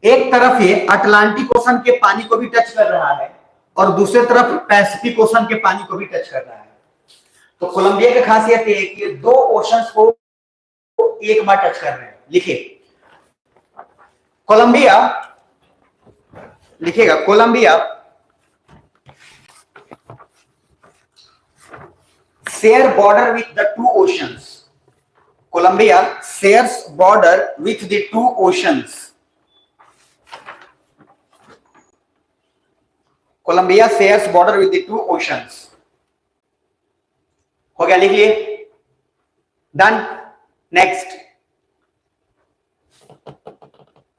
एक तरफ ये अटलांटिक ओशन के पानी को भी टच कर रहा है और दूसरी तरफ पैसिफिक ओशन के पानी को भी टच कर रहा है। तो कोलंबिया की खासियत ये है कि ये दो ओशंस को एक बार टच कर रहे हैं। लिखिए कोलंबिया, लिखिएगा Colombia share border with the two oceans. Colombia shares border with the two oceans. Colombia shares border with the two oceans. हो गया, लिख लिए, डन। नेक्स्ट,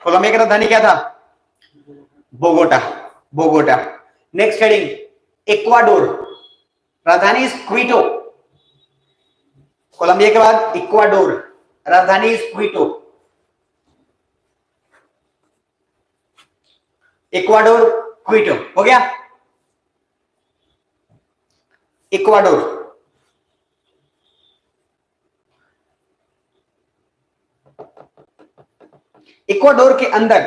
कोलंबिया की राजधानी क्या था? Bogota, Bogota. Next heading, Ecuador, राजधानी इज क्विटो। कोलंबिया के बाद इक्वाडोर, राजधानी इज क्विटो। इक्वाडोर, क्विटो, हो गया। इक्वाडोर, इक्वाडोर के अंदर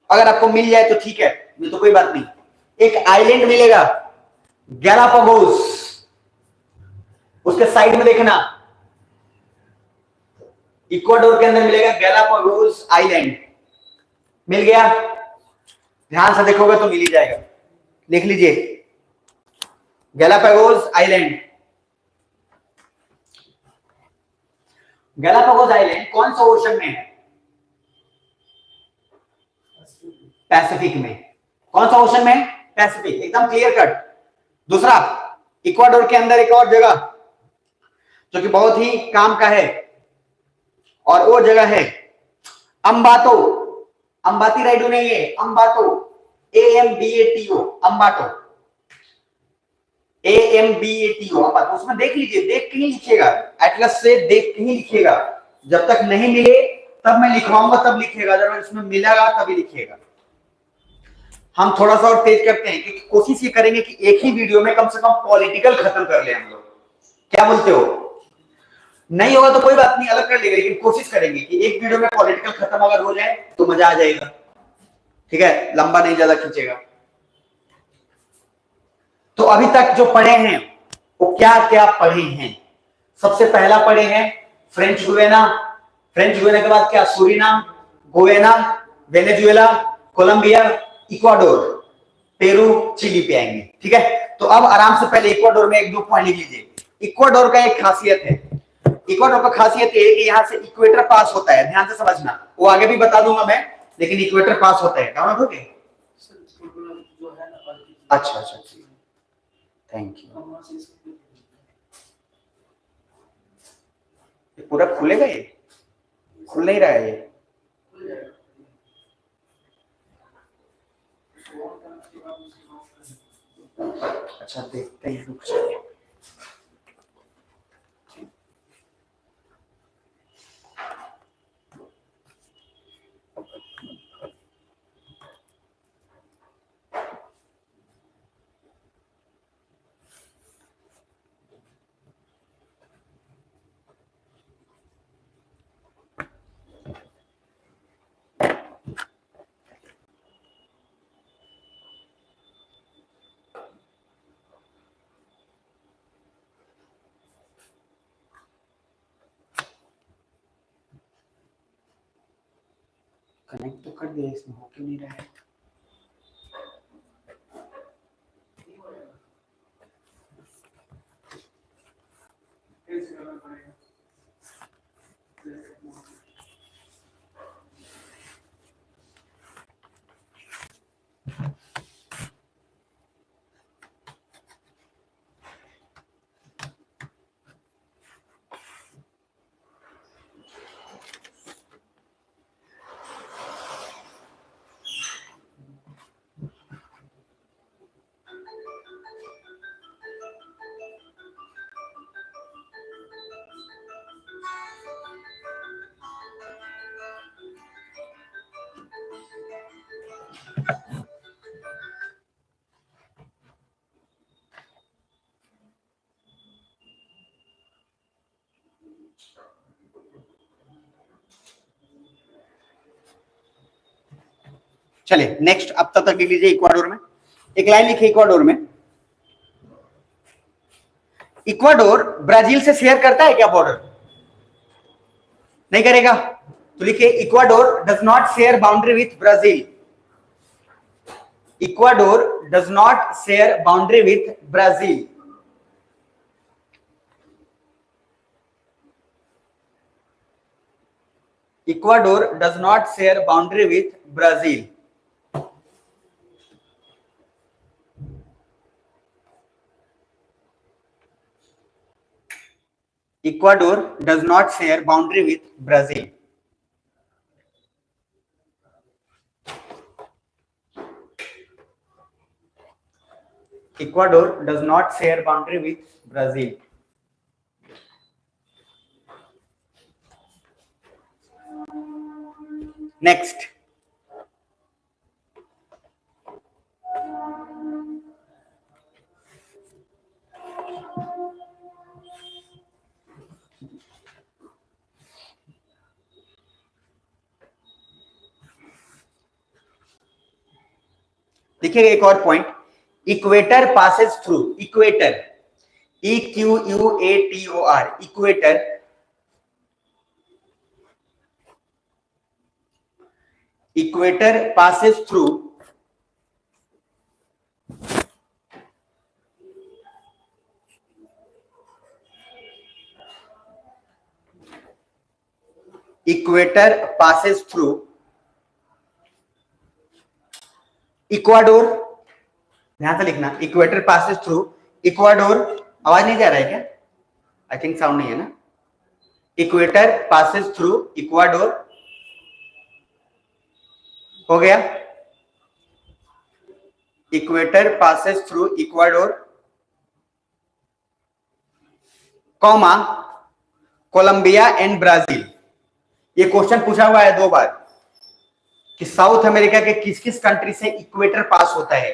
अगर आपको मिल जाए तो ठीक है, नहीं तो कोई बात नहीं। एक आइलैंड मिलेगा गैलापागोस, उसके साइड में देखना, इक्वाडोर के अंदर मिलेगा गैलापागोस आइलैंड। मिल गया? ध्यान से देखोगे तो मिल ही जाएगा, लिख लीजिए गैलापागोस आइलैंड। गैलापागोस आइलैंड कौन सा ओशन में है? पैसिफिक में। कौन सा ओशन में? पैसिफिक, एकदम क्लियर कट। दूसरा, इक्वाडोर के अंदर एक और जगह जो कि बहुत ही काम का है, और वो जगह है अम्बातो। अंबाती राइडो नहीं है, अम्बातो, AMBATO, अम्बाटो, AMBATO, अम्बाटो। उसमें देख लीजिए, देख के ही लिखिएगा, एटलस से देख के ही लिखिएगा। जब तक नहीं मिले तब मैं लिखवाऊंगा तब लिखिएगा, अगर इसमें मिलेगा तभी लिखिएगा। हम थोड़ा सा और तेज करते हैं, क्योंकि कोशिश ये करेंगे कि एक ही वीडियो में कम से कम पॉलिटिकल खत्म कर ले हम लोग। क्या बोलते हो? नहीं होगा तो कोई बात नहीं, अलग कर लेंगे, लेकिन कोशिश करेंगे कि एक वीडियो में पॉलिटिकल खत्म अगर हो जाए तो मजा आ जाएगा। ठीक है, लंबा नहीं ज्यादा खींचेगा। तो अभी तक जो पढ़े हैं वो क्या क्या पढ़े हैं? सबसे पहला पढ़े हैं फ्रेंच गुयाना। फ्रेंच गुयाना के बाद क्या? Suriname, Guyana, Venezuela, Colombia, Ecuador, Peru, Chile पे आएंगे। ठीक है, तो अब आराम से पहले इक्वाडोर में एक दो पॉइंट लिख लीजिए। इक्वाडोर का एक खासियत है, इक्वाडोर का खासियत है कि यहां से इक्वेटर पास होता है, ध्यान से समझना, वो आगे भी बता दूंगा मैं, लेकिन इक्वेटर पास होता है। डाउनलोड हो गए? अच्छा अच्छा, थैंक यू। पूरा खुलेगा? ये खुल नहीं रहा है ये। अच्छा, देखते हैं, रुक जाइए। कनेक्ट तो कर दिया, इसमें हो क्यों नहीं रहा है? चलिए नेक्स्ट, अब तक लिख लीजिए इक्वाडोर में, एक लाइन लिखिए इक्वाडोर में। इक्वाडोर ब्राजील से शेयर करता है क्या बॉर्डर? नहीं करेगा, तो लिखिए Ecuador does not share boundary with Brazil. Ecuador does not share boundary with Brazil. Ecuador does not share boundary with Brazil. Ecuador does not share boundary with Brazil. Ecuador does not share boundary with Brazil. Next. देखिएगा एक और point, equator passes through. Equator, EQUATOR, equator equator passes through equator passes through Ecuador. ध्यान से लिखना, इक्वेटर पासेस थ्रू इक्वाडोर। आवाज नहीं जा रहा है क्या? आई थिंक साउंड नहीं है ना। इक्वेटर पासेस थ्रू इक्वाडोर, हो गया। Equator passes through Ecuador, comma Colombia and Brazil. ये क्वेश्चन पूछा हुआ है 2 बार कि साउथ अमेरिका के किस किस कंट्री से इक्वेटर पास होता है।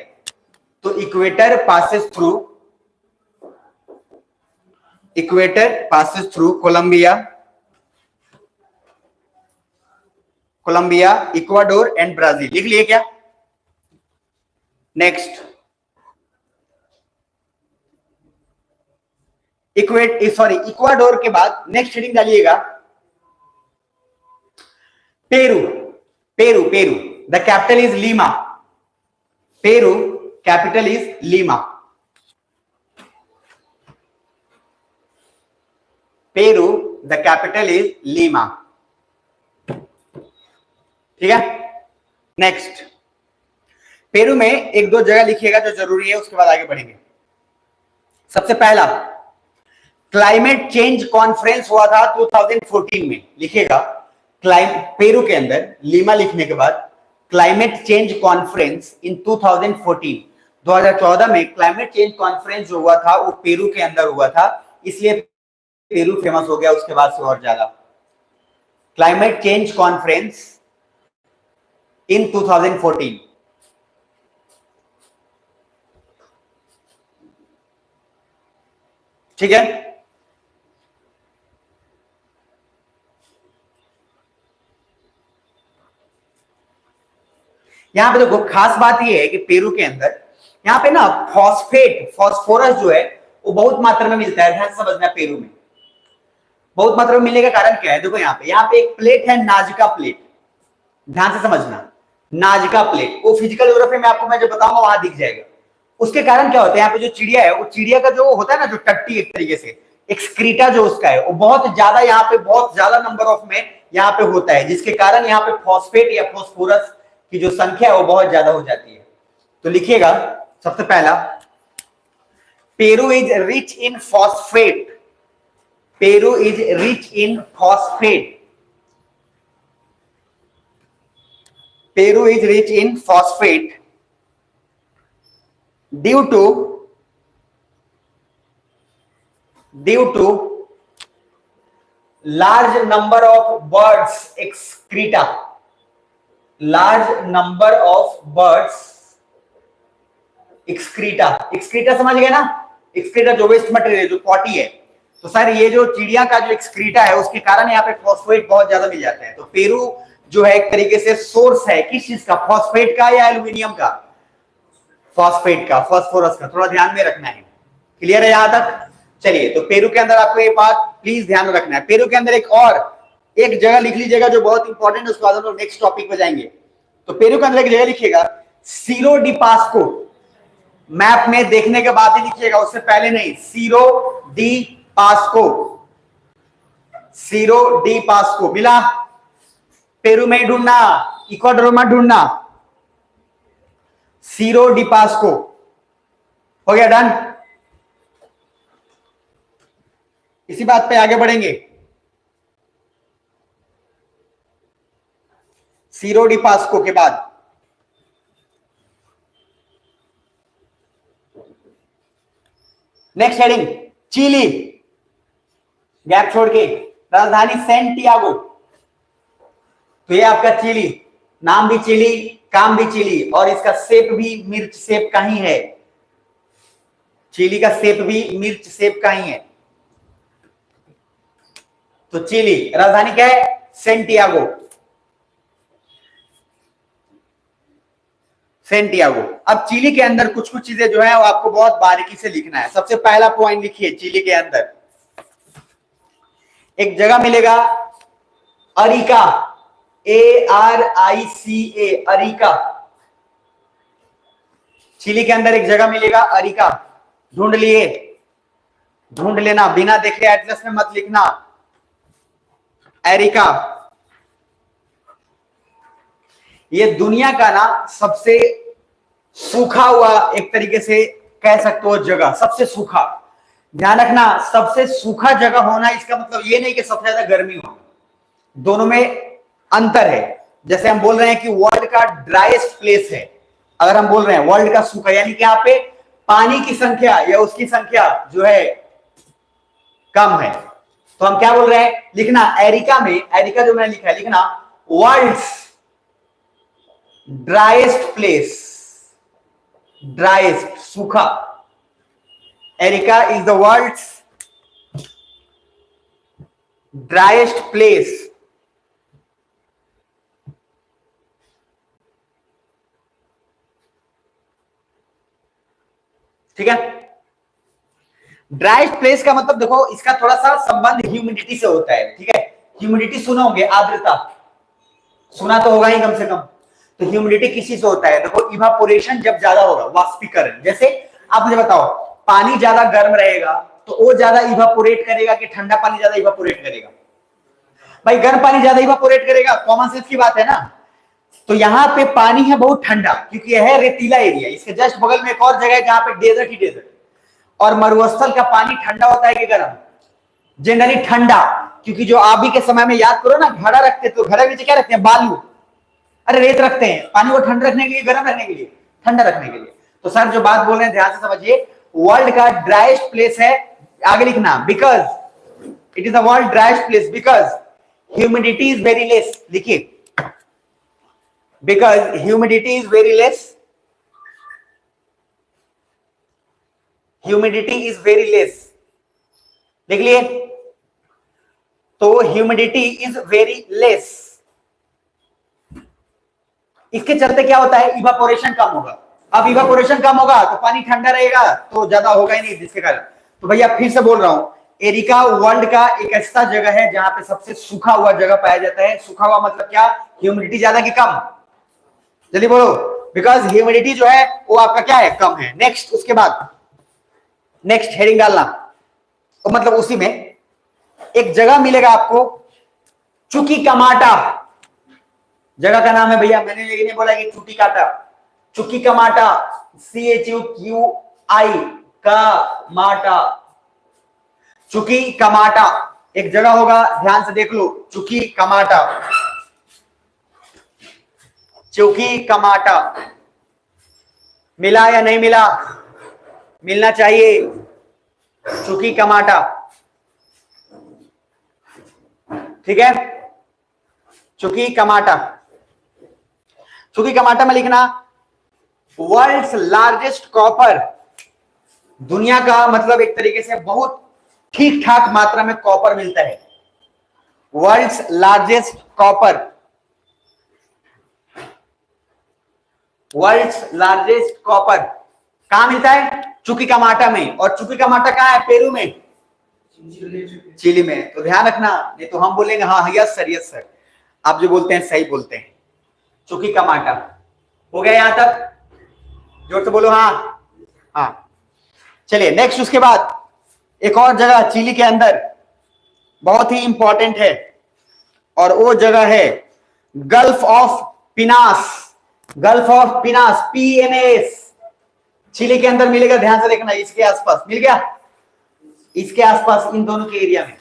तो equator passes through Colombia, Ecuador and Brazil. लिख लिए क्या? नेक्स्ट, इक्वाडोर के बाद नेक्स्ट हेडिंग डालिएगा Peru. Peru the capital is Lima. Peru capital is Lima. Peru the capital is Lima. ठीक है। नेक्स्ट, पेरू में 1-2 जगह लिखिएगा जो जरूरी है, उसके बाद आगे बढ़ेंगे। सबसे पहला, क्लाइमेट चेंज कॉन्फ्रेंस हुआ था 2014 में। लिखिएगा पेरू के अंदर लीमा लिखने के बाद क्लाइमेट चेंज कॉन्फ्रेंस इन 2014, 2014 में क्लाइमेट चेंज कॉन्फ्रेंस जो हुआ था वो पेरू के अंदर हुआ था, इसलिए पेरू फेमस हो गया उसके बाद से और ज्यादा। Climate change conference in 2014। ठीक है। यहां पे देखो खास बात यह है कि पेरू के अंदर यहां पे ना फॉस्फोरस जो है वो बहुत मात्रा में मिलता है। ध्यान से समझना, पेरू में बहुत मात्रा में मिलने का कारण क्या है? देखो यहाँ पे एक प्लेट है, नाजका प्लेट। ध्यान से समझना, नाजका प्लेट, वो फिजिकल ज्योग्राफी में आपको मैं जो बताऊंगा वहां दिख जाएगा। उसके कारण क्या होता है, यहाँ पे जो चिड़िया है, वो चिड़िया का जो होता है ना, जो टट्टी एक तरीके से एक्सक्रीटा जो उसका है, वो बहुत ज्यादा यहाँ पे, बहुत ज्यादा नंबर ऑफ में यहाँ पे होता है, जिसके कारण यहाँ पे फॉस्फेट या फॉस्फोरस की जो संख्या है वो बहुत ज्यादा हो जाती है। तो लिखिएगा सबसे पहला, Peru is rich in phosphate. Peru is rich in phosphate. Peru is rich in phosphate due to large number of birds excreta, large number of birds excreta, excreta समझ गए ना, एक्सक्रीटा जो वेस्ट मटेरियल है, जो पॉटी है। तो सर ये जो चिड़िया का जो एक्सक्रीटा है उसके कारण यहाँ पे फॉस्फेट बहुत ज्यादा मिल जाता है। तो पेरू जो है एक तरीके से सोर्स है किस चीज का, फॉस्फेट का या एल्यूमिनियम का, फॉस्फेट का, फॉस्फोरस का, थोड़ा ध्यान में रखना है। क्लियर है यहां तक? चलिए, तो पेरू के अंदर आपको ये बात प्लीज ध्यान में रखना है। पेरू के अंदर एक जगह लिख लीजिएगा जो बहुत इंपॉर्टेंट है, उसके बाद हम लोग नेक्स्ट टॉपिक पे जाएंगे। तो पेरू के अंदर एक जगह लिखिएगा सीरो डी पास्को, मैप में देखने के बाद ही लिखिएगा, उससे पहले नहीं। Cerro de Pasco, Cerro de Pasco मिला? पेरू में ढूंढना, इक्वाडोर में ढूंढना। सीरो डी पास्को हो गया, डन। इसी बात पे आगे बढ़ेंगे। सीरो डी पास्को के बाद नेक्स्ट हेडिंग चिली, गैप छोड़ के, राजधानी सेंटियागो। तो ये आपका चिली, नाम भी चिली, काम भी चिली, और इसका शेप भी मिर्च शेप का ही है। चिली का शेप भी मिर्च शेप का ही है। तो चिली, राजधानी क्या है? Santiago, Santiago. अब चिली के अंदर कुछ कुछ चीजें जो है वो आपको बहुत बारीकी से लिखना है। सबसे पहला पॉइंट लिखिए, चिली के अंदर एक जगह मिलेगा अरिका, ARICA, अरिका। चिली के अंदर एक जगह मिलेगा अरिका, ढूंढ लिए, ढूंढ लेना, बिना देखे एटलस में मत लिखना। अरिका ये दुनिया का ना सबसे सूखा हुआ, एक तरीके से कह सकते हो जगह, सबसे सूखा। ध्यान रखना, सबसे सूखा जगह होना इसका मतलब ये नहीं कि सबसे ज्यादा गर्मी हो, दोनों में अंतर है। जैसे हम बोल रहे हैं कि वर्ल्ड का ड्राइएस्ट प्लेस है, अगर हम बोल रहे हैं वर्ल्ड का सूखा, यानी कि यहाँ पे पानी की संख्या या उसकी संख्या जो है कम है, तो हम क्या बोल रहे हैं? लिखना एरिका में, एरिका जो मैंने लिखा है लिखना वर्ल्ड्स ड्राइएस्ट प्लेस, ड्राइएस्ट सूखा। Arica is the world's driest place. ठीक है, ड्राइएस्ट प्लेस का मतलब देखो, इसका थोड़ा सा संबंध ह्यूमिडिटी से होता है। ठीक है, ह्यूमिडिटी सुना होंगे, आर्द्रता सुना तो होगा ही कम से कम। तो ह्यूमिडिटी किसी से होता है? देखो, इवापोरेशन जब ज्यादा होगा, वाष्पीकरण। जैसे आप मुझे बताओ, पानी ज्यादा गर्म रहेगा तो वो ज्यादा इवापोरेट करेगा कि ठंडा पानी ज्यादा इवापोरेट करेगा? भाई गर्म पानी ज्यादा इवापोरेट करेगा, कॉमन सेंस की बात है ना। तो यहाँ पे पानी है बहुत ठंडा, क्योंकि यह है रेतीला एरिया। इसके जस्ट बगल में एक और जगह है जहाँ पे डेजर्ट ही डेजर्ट। और मरुस्थल का पानी ठंडा होता है कि गर्म? जनरली ठंडा, क्योंकि जो अभी के समय में याद करो ना, घड़ा रखते तो घड़ा के नीचे क्या रखते हैं? बालू, अरे रेत रखते हैं। पानी को ठंडा रखने के लिए, गर्म रखने के लिए? ठंडा रखने के लिए। तो सर जो बात बोल रहे हैं ध्यान से समझिए, वर्ल्ड का ड्राइएस्ट प्लेस है, आगे लिखना, because it is the world driest place because humidity is very less. लिखिए, because humidity is very less, humidity is very less. लिख लिए? तो ह्यूमिडिटी इज वेरी लेस, इसके चलते क्या होता है? इवापोरेशन कम होगा। अब इवापोरेशन कम होगा तो पानी ठंडा रहेगा, तो ज्यादा होगा ही नहीं, जिसके कारण। तो भैया फिर से बोल रहा हूं, एरिका वर्ल्ड का एक ऐसा जगह है जहां पे सबसे सूखा हुआ जगह पाया जाता है। सूखा हुआ मतलब क्या? ह्यूमिडिटी ज्यादा कि कम? जल्दी बोलो। बिकॉज ह्यूमिडिटी जो है वो आपका क्या है? कम है। नेक्स्ट, उसके बाद नेक्स्ट हेडिंग डालना, तो मतलब उसी में एक जगह मिलेगा आपको, चुकी कमाटा। जगह का नाम है भैया, मैंने लेकिन नहीं बोला कि चुकी काटा, चुकी कमाटा, CHUQI का माटा, चुकी कमाटा एक जगह होगा, ध्यान से देख लो, चुकी कमाटा, चुकी कमाटा। मिला या नहीं मिला? मिलना चाहिए। चुकी कमाटा, ठीक है, चुकी कमाटा। चुकीकामाटा में लिखना वर्ल्ड्स लार्जेस्ट कॉपर, दुनिया का मतलब एक तरीके से बहुत ठीक ठाक मात्रा में कॉपर मिलता है। World's largest copper, world's largest copper कहां मिलता है? चुकीकामाटा में। और चुकीकामाटा कहां है? पेरू में, चिली में। तो ध्यान रखना, नहीं तो हम बोलेंगे हाँ यस सर, यस सर। आप जो बोलते हैं सही बोलते हैं। चुकीकामाटा हो गया यहां तक? जोर से बोलो हाँ। हाँ चलिए नेक्स्ट, उसके बाद एक और जगह चिली के अंदर बहुत ही इंपॉर्टेंट है, और वो जगह है gulf of Penas. Gulf of Penas, PNAS, Chile के अंदर मिलेगा। ध्यान से देखना, इसके आसपास मिल गया, इसके आसपास इन दोनों के एरिया में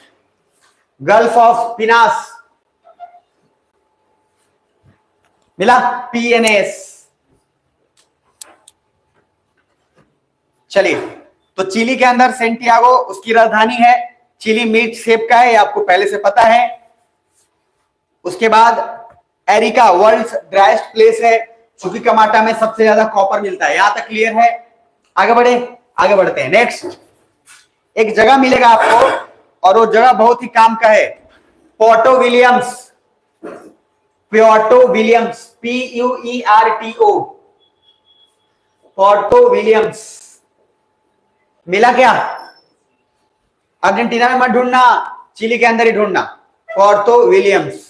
गल्फ ऑफ पिनास मिला, PNAS। चलिए, तो चिली के अंदर सेंटियागो उसकी राजधानी है। चिली मीट शेप का है, ये आपको पहले से पता है। उसके बाद एरिका वर्ल्ड्स ड्राइस्ट प्लेस है। चुकीकामाटा में सबसे ज्यादा कॉपर मिलता है। यहां तक क्लियर है? आगे बढ़े, आगे बढ़ते हैं। नेक्स्ट एक जगह मिलेगा आपको, और वो जगह बहुत ही काम का है, Puerto Williams. Puerto Williams, PUERTO, Puerto Williams मिला क्या? अर्जेंटीना में मत ढूंढना, चिली के अंदर ही ढूंढना, पोर्टो विलियम्स।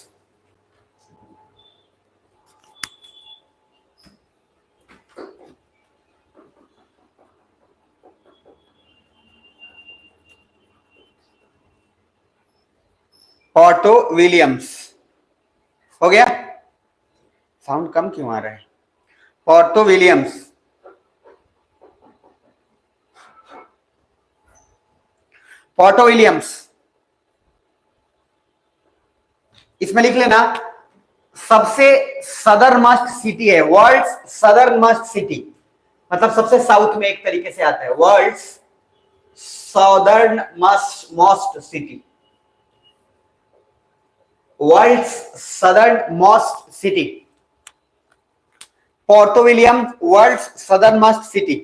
पोर्टो विलियम्स हो गया? साउंड कम क्यों आ रहा है? पोर्टो विलियम्स, पोर्टो विलियम्स इसमें लिख लेना। सबसे सदर्न मस्ट सिटी है, वर्ल्ड्स सदर्न मस्ट सिटी, मतलब सबसे साउथ में एक तरीके से आता है, world's southernmost city, world's southernmost city, Puerto Williams world's southernmost city.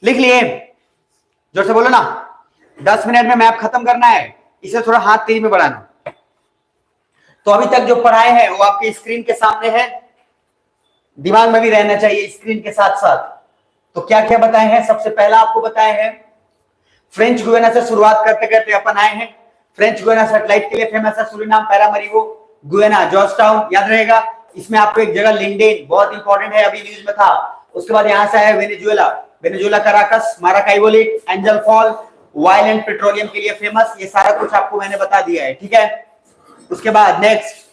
लिख लिए? जोर से बोलो ना, 10 मिनट में मैप खत्म करना है, इसे थोड़ा हाथ तेज में बढ़ाना। तो अभी तक जो पढ़ाए हैं वो आपके स्क्रीन के सामने है, दिमाग में भी रहना चाहिए स्क्रीन के साथ साथ। तो क्या क्या बताए हैं? सबसे पहला आपको बताए हैं फ्रेंच गुयाना से शुरुआत करते करते अपन आए हैं। फ्रेंच गुयाना सैटेलाइट के लिए फेमस है, सुरिनाम, पैरामरीगो, गुयाना, जॉर्जटाउन, याद रहेगा। इसमें आपको एक जगह लिंडेन बहुत इंपॉर्टेंट है, अभी न्यूज में था। उसके बाद यहां से है Venezuela, Venezuela Caracas, Maracaibo, angel fall, oil and petroleum के लिए फेमस। ये सारा कुछ आपको मैंने बता दिया है, ठीक है। उसके बाद नेक्स्ट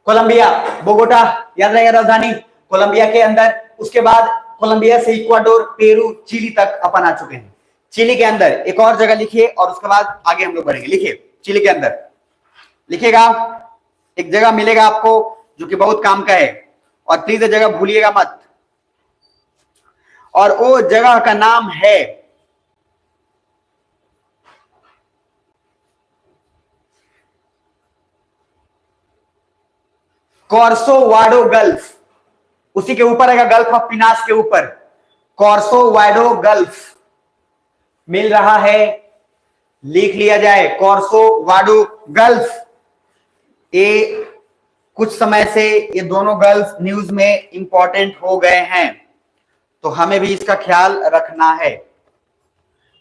कोलंबिया, बोगोटा, याद रहेगा राजधानी, कोलंबिया के अंदर। उसके बाद कोलंबिया से इक्वाडोर, पेरू, चिली तक अपन आ चुके हैं। चिली के अंदर एक और जगह लिखिए, और उसके बाद आगे हम लोग बढ़ेंगे। लिखिए, चिली के अंदर लिखिएगा, एक जगह मिलेगा आपको जो कि बहुत काम का है, और प्लीज ये जगह भूलिएगा मत। और वो जगह का नाम है कॉर्सोवाडो गल्फ। उसी के ऊपर है गल्फ ऑफ पिनास के ऊपर, कॉर्सोवाडो गल्फ मिल रहा है, लिख लिया जाए कॉर्सोवाडो गल्फ। ये कुछ समय से ये दोनों गल्फ न्यूज में इंपॉर्टेंट हो गए हैं, तो हमें भी इसका ख्याल रखना है।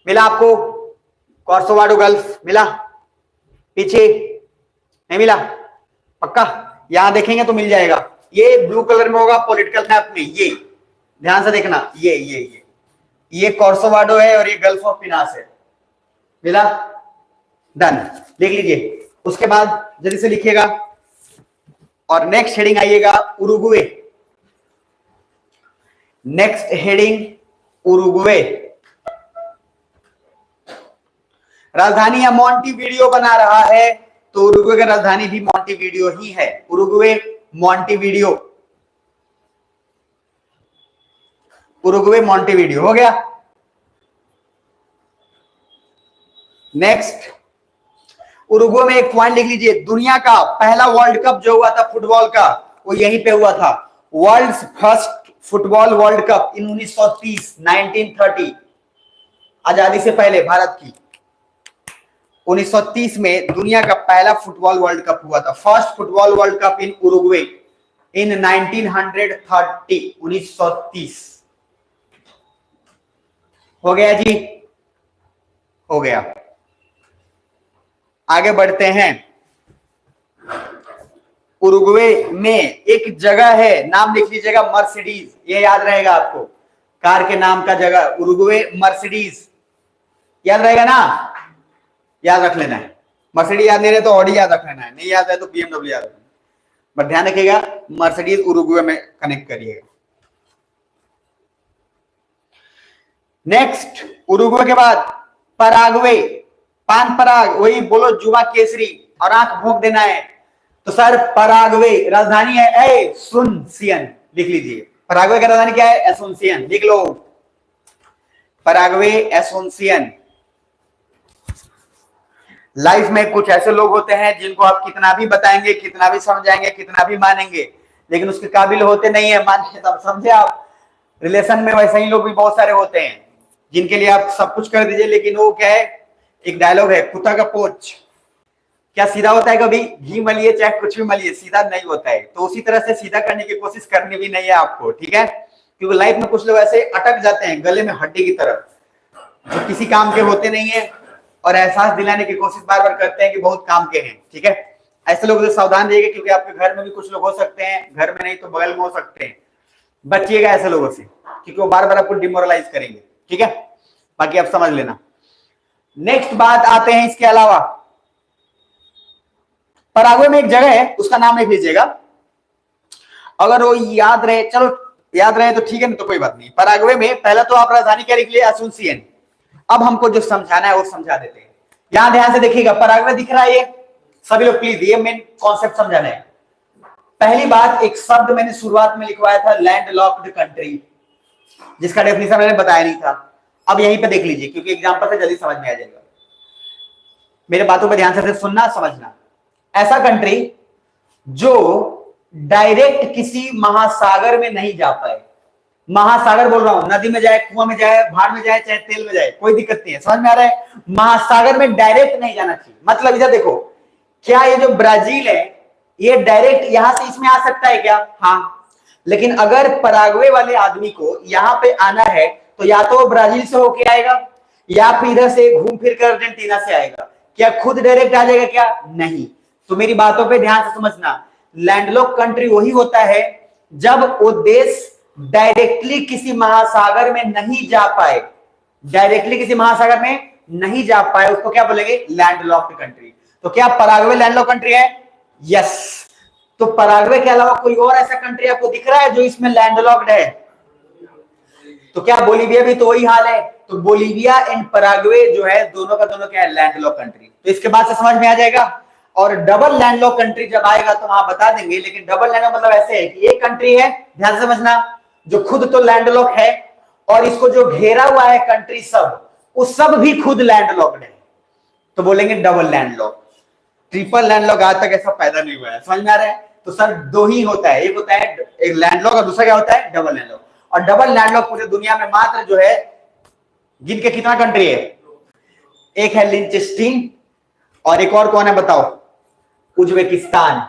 मिला आपको कॉर्सोवाडो गल्फ? मिला? पीछे नहीं मिला? पक्का? यहां देखेंगे तो मिल जाएगा, ये ब्लू कलर में होगा पॉलिटिकल मैप में, ये ध्यान से देखना, ये कॉर्सोवाडो है और ये गल्फ ऑफ पिनास है। मिला? डन, देख लीजिए। उसके बाद जल्दी से लिखिएगा, और नेक्स्ट हेडिंग आइएगा उरुग्वे। Next heading Uruguay. राजधानी या मॉन्टीवीडियो बना रहा है, तो उरुग्वे की राजधानी भी मॉन्टीवीडियो ही है। उरुग्वे, मॉन्टीवीडियो, उरुग्वे मॉन्टीवीडियो हो गया। नेक्स्ट उरुग्वे में एक पॉइंट लिख लीजिए, दुनिया का पहला वर्ल्ड कप जो हुआ था फुटबॉल का वो यहीं पे हुआ था। World first football world cup in 1930 1930, आजादी से पहले भारत की 1930 में दुनिया का पहला फुटबॉल वर्ल्ड कप हुआ था। फर्स्ट फुटबॉल वर्ल्ड कप इन उरुग्वे इन 1930 1930। हो गया जी, हो गया। आगे बढ़ते हैं। उरुग्वे में एक जगह है, नाम लिख लीजिएगा मर्सिडीज, ये याद रहेगा आपको, कार के नाम का जगह उरुग्वे मर्सिडीज, याद रहेगा ना, याद रख लेना है। मर्सिडीज याद नहीं रहे तो ऑडी याद रख लेना है, नहीं याद है तो बीएमडब्ल्यू याद रखना है, बट ध्यान रखिएगा मर्सिडीज उरुग्वे में कनेक्ट करिएगा। नेक्स्ट, उरुग्वे के बाद पराग्वे, पान पराग, वही बोलो जुबा केसरी और आंख भोंक देना है। तो सर पराग्वे राजधानी है एसुनसियन, लिख लीजिए। पराग्वे का राजधानी क्या है? एसुनसियन, लिख लो पराग्वे एसुनसियन। लाइफ में कुछ ऐसे लोग होते हैं जिनको आप कितना भी बताएंगे, कितना भी समझाएंगे, कितना भी मानेंगे, लेकिन उसके काबिल होते नहीं है मानने, तब समझे आप। रिलेशन में वैसे ही लोग भी बहुत सारे होते हैं जिनके लिए आप सब कुछ कर दीजिए, लेकिन वो क्या है, एक डायलॉग है कुत्ता का पोच, क्या सीधा होता है? कभी घी मलिए चाहे कुछ भी मलिए, सीधा नहीं होता है। तो उसी तरह से सीधा करने की कोशिश करनी भी नहीं है आपको, ठीक है? क्योंकि लाइफ में कुछ लोग ऐसे अटक जाते हैं गले में हड्डी की तरह, जो किसी काम के होते नहीं है और एहसास दिलाने की कोशिश बार बार करते हैं कि बहुत काम के हैं, ठीक है? ऐसे लोगों से सावधान रहिएगा, क्योंकि आपके घर में भी कुछ लोग हो सकते हैं, घर में नहीं तो बगल में हो सकते हैं। बचिएगा ऐसे लोगों से, क्योंकि वो बार बार आपको डिमोरलाइज करेंगे, ठीक है? बाकी आप समझ लेना। नेक्स्ट बात आते हैं, इसके अलावा पराग्वे में एक जगह है, उसका नाम लिख लीजिएगा, अगर वो याद रहे, चलो याद रहे तो ठीक है, नहीं तो कोई बात नहीं। पराग्वे में पहला तो आप राजधानी क्या लिख लिया? एसुनसियन। अब हमको जो समझाना है वो समझा देते हैं। यहां ध्यान से देखिएगा, पराग्वे दिख रहा है, ये सभी लोग प्लीज, ये मेन कॉन्सेप्ट समझाना है। पहली बात, एक शब्द मैंने शुरुआत में लिखवाया था, लैंड लॉक्ड कंट्री, जिसका डेफिनेशन मैंने बताया नहीं था। अब यहीं पे देख लीजिए, क्योंकि एग्जांपल से जल्दी समझ में आ जाएगा। मेरे बातों पर ध्यान से सुनना समझना। ऐसा कंट्री जो डायरेक्ट किसी महासागर में नहीं जा पाए, महासागर बोल रहा हूं, नदी में जाए, कुआं में जाए, भाड़ में जाए, चाहे तेल में जाए, कोई दिक्कत नहीं है, समझ में आ रहा है? महासागर में डायरेक्ट नहीं जाना चाहिए। मतलब इधर देखो, क्या ये जो ब्राजील है ये डायरेक्ट यहां से इसमें आ सकता है क्या? हाँ, लेकिन अगर पराग्वे वाले आदमी को यहां पे आना है तो या तो ब्राजील से होके आएगा या फिर इधर से घूम फिर कर अर्जेंटीना से आएगा। क्या खुद डायरेक्ट आ जाएगा क्या? नहीं। तो मेरी बातों पे ध्यान से समझना, लैंडलॉक कंट्री वही होता है जब वो देश डायरेक्टली किसी महासागर में नहीं जा पाए, डायरेक्टली किसी महासागर में नहीं जा पाए, उसको क्या बोलेंगे? Landlocked country. तो क्या पराग्वे लैंडलॉक कंट्री है? यस। तो पराग्वे के अलावा कोई और ऐसा कंट्री आपको दिख रहा है जो इसमें लैंडलॉक्ड है? तो क्या बोलीविया भी तो वही हाल है? तो बोलीविया एंड पराग्वे जो है दोनों का दोनों क्या है? Landlock country. तो इसके बाद से समझ में आ जाएगा। और डबल लैंडलॉक कंट्री जब आएगा तो वहां बता देंगे, लेकिन डबल लैंडलॉक मतलब ऐसे है कि एक कंट्री है, ध्यान से समझना, जो खुद तो लैंडलॉक है और इसको जो घेरा हुआ है कंट्री सब, वो सब भी खुद लैंडलॉक्ड है, तो बोलेंगे डबल लैंडलॉक। ट्रिपल लैंडलॉक आज तक ऐसा पैदा नहीं हुआ है, समझ में आ रहा है? तो सर दो ही होता है, एक होता है एक लैंडलॉक और दूसरा क्या होता है? Double landlock. और डबल लैंडलॉक पूरी दुनिया में मात्र जो है, गिन के कितना कंट्री है? एक है लिंचेस्टीन और एक और कौन है बताओ? उज्बेकिस्तान।